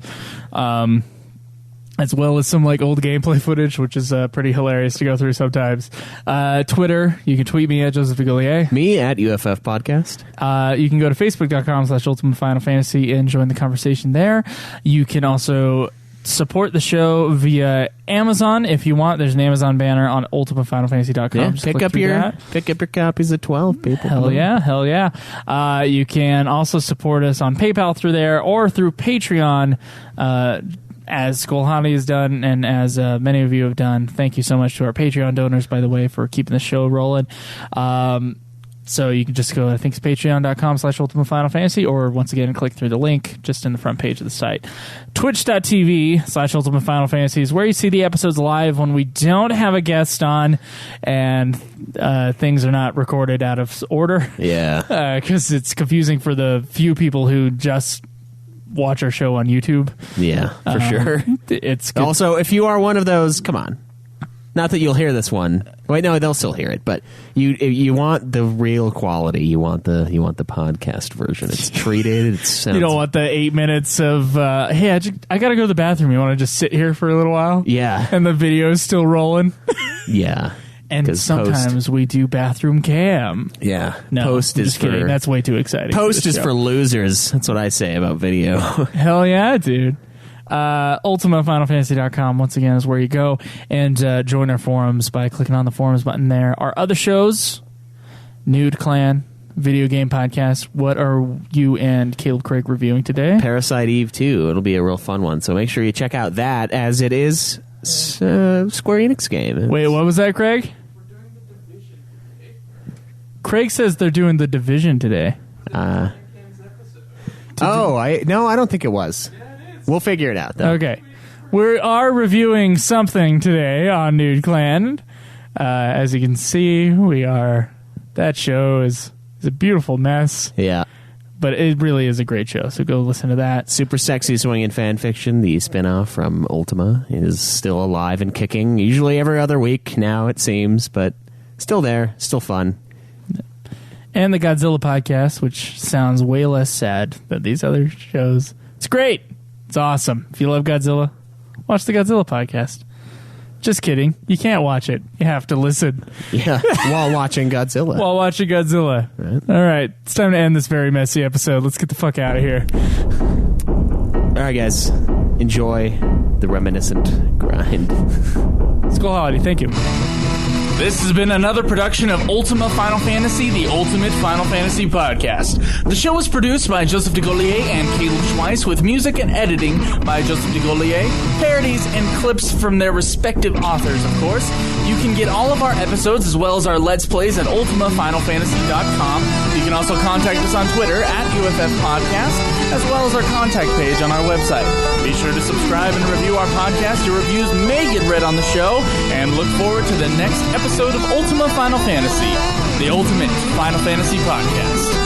as well as some like old gameplay footage, which is pretty hilarious to go through sometimes. Twitter, you can tweet me at Joseph Vigolier. Me at UFF Podcast. You can go to facebook.com/Ultimate Final Fantasy and join the conversation there. You can also support the show via Amazon if you want. There's an Amazon banner on ultimatefinalfantasy.com. Yeah, pick up your copies of 12, people. Hell yeah. You can also support us on PayPal through there or through Patreon, as Skoll Hati has done and as many of you have done. Thank you so much to our Patreon donors, by the way, for keeping the show rolling. So you can just go, I think it's patreon.com/Ultimate Final Fantasy, or once again, click through the link just in the front page of the site. Twitch.tv/Ultimate Final Fantasy is where you see the episodes live when we don't have a guest on and things are not recorded out of order. Yeah. Because it's confusing for the few people who just watch our show on YouTube. Yeah, for sure. It's good. Also, if you are one of those, come on. Not that you'll hear this one. Wait, no, they'll still hear it. But you want the real quality. You want the podcast version. It's treated. It sounds. You don't want the 8 minutes of hey, I gotta go to the bathroom. You want to just sit here for a little while? Yeah. And the video's still rolling. Yeah. And sometimes we do bathroom cam. Yeah. No, Post is just kidding. for That's way too exciting. Post is for losers. That's what I say about video. Hell yeah, dude. UltimateFinalFantasy.com once again is where you go and join our forums by clicking on the forums button there. Our other shows, Nude Clan, video game podcast. What are you and Caleb Craig reviewing today? Parasite Eve 2. It'll be a real fun one. So make sure you check out that, as it is Square Enix game. Wait, what was that, Craig? Craig says they're doing The Division today. I don't think it was. We'll figure it out, though. Okay. We are reviewing something today on Nude Clan. As you can see, that show is a beautiful mess. Yeah. But it really is a great show, so go listen to that. Super Sexy Swingin' Fan Fiction, the spinoff from Ultima, is still alive and kicking. Usually every other week now, it seems, but still there, still fun. And the Godzilla podcast, which sounds way less sad than these other shows. It's great. It's awesome. If you love Godzilla, watch the Godzilla podcast. Just kidding. You can't watch it. You have to listen. Yeah, while watching Godzilla. While watching Godzilla. Right. All right. It's time to end this very messy episode. Let's get the fuck out of here. All right, guys. Enjoy the reminiscent grind. Skoll Hati, thank you. This has been another production of Ultima Final Fantasy, the Ultimate Final Fantasy Podcast. The show was produced by Joseph DeGollier and Caleb Schweiss, with music and editing by Joseph DeGollier, parodies and clips from their respective authors, of course. You can get all of our episodes as well as our Let's Plays at ultimafinalfantasy.com. You can also contact us on Twitter at UFF Podcast, as well as our contact page on our website. Be sure to subscribe and review our podcast. Your reviews may get read on the show, and look forward to the next episode of Ultima Final Fantasy, the Ultimate Final Fantasy Podcast.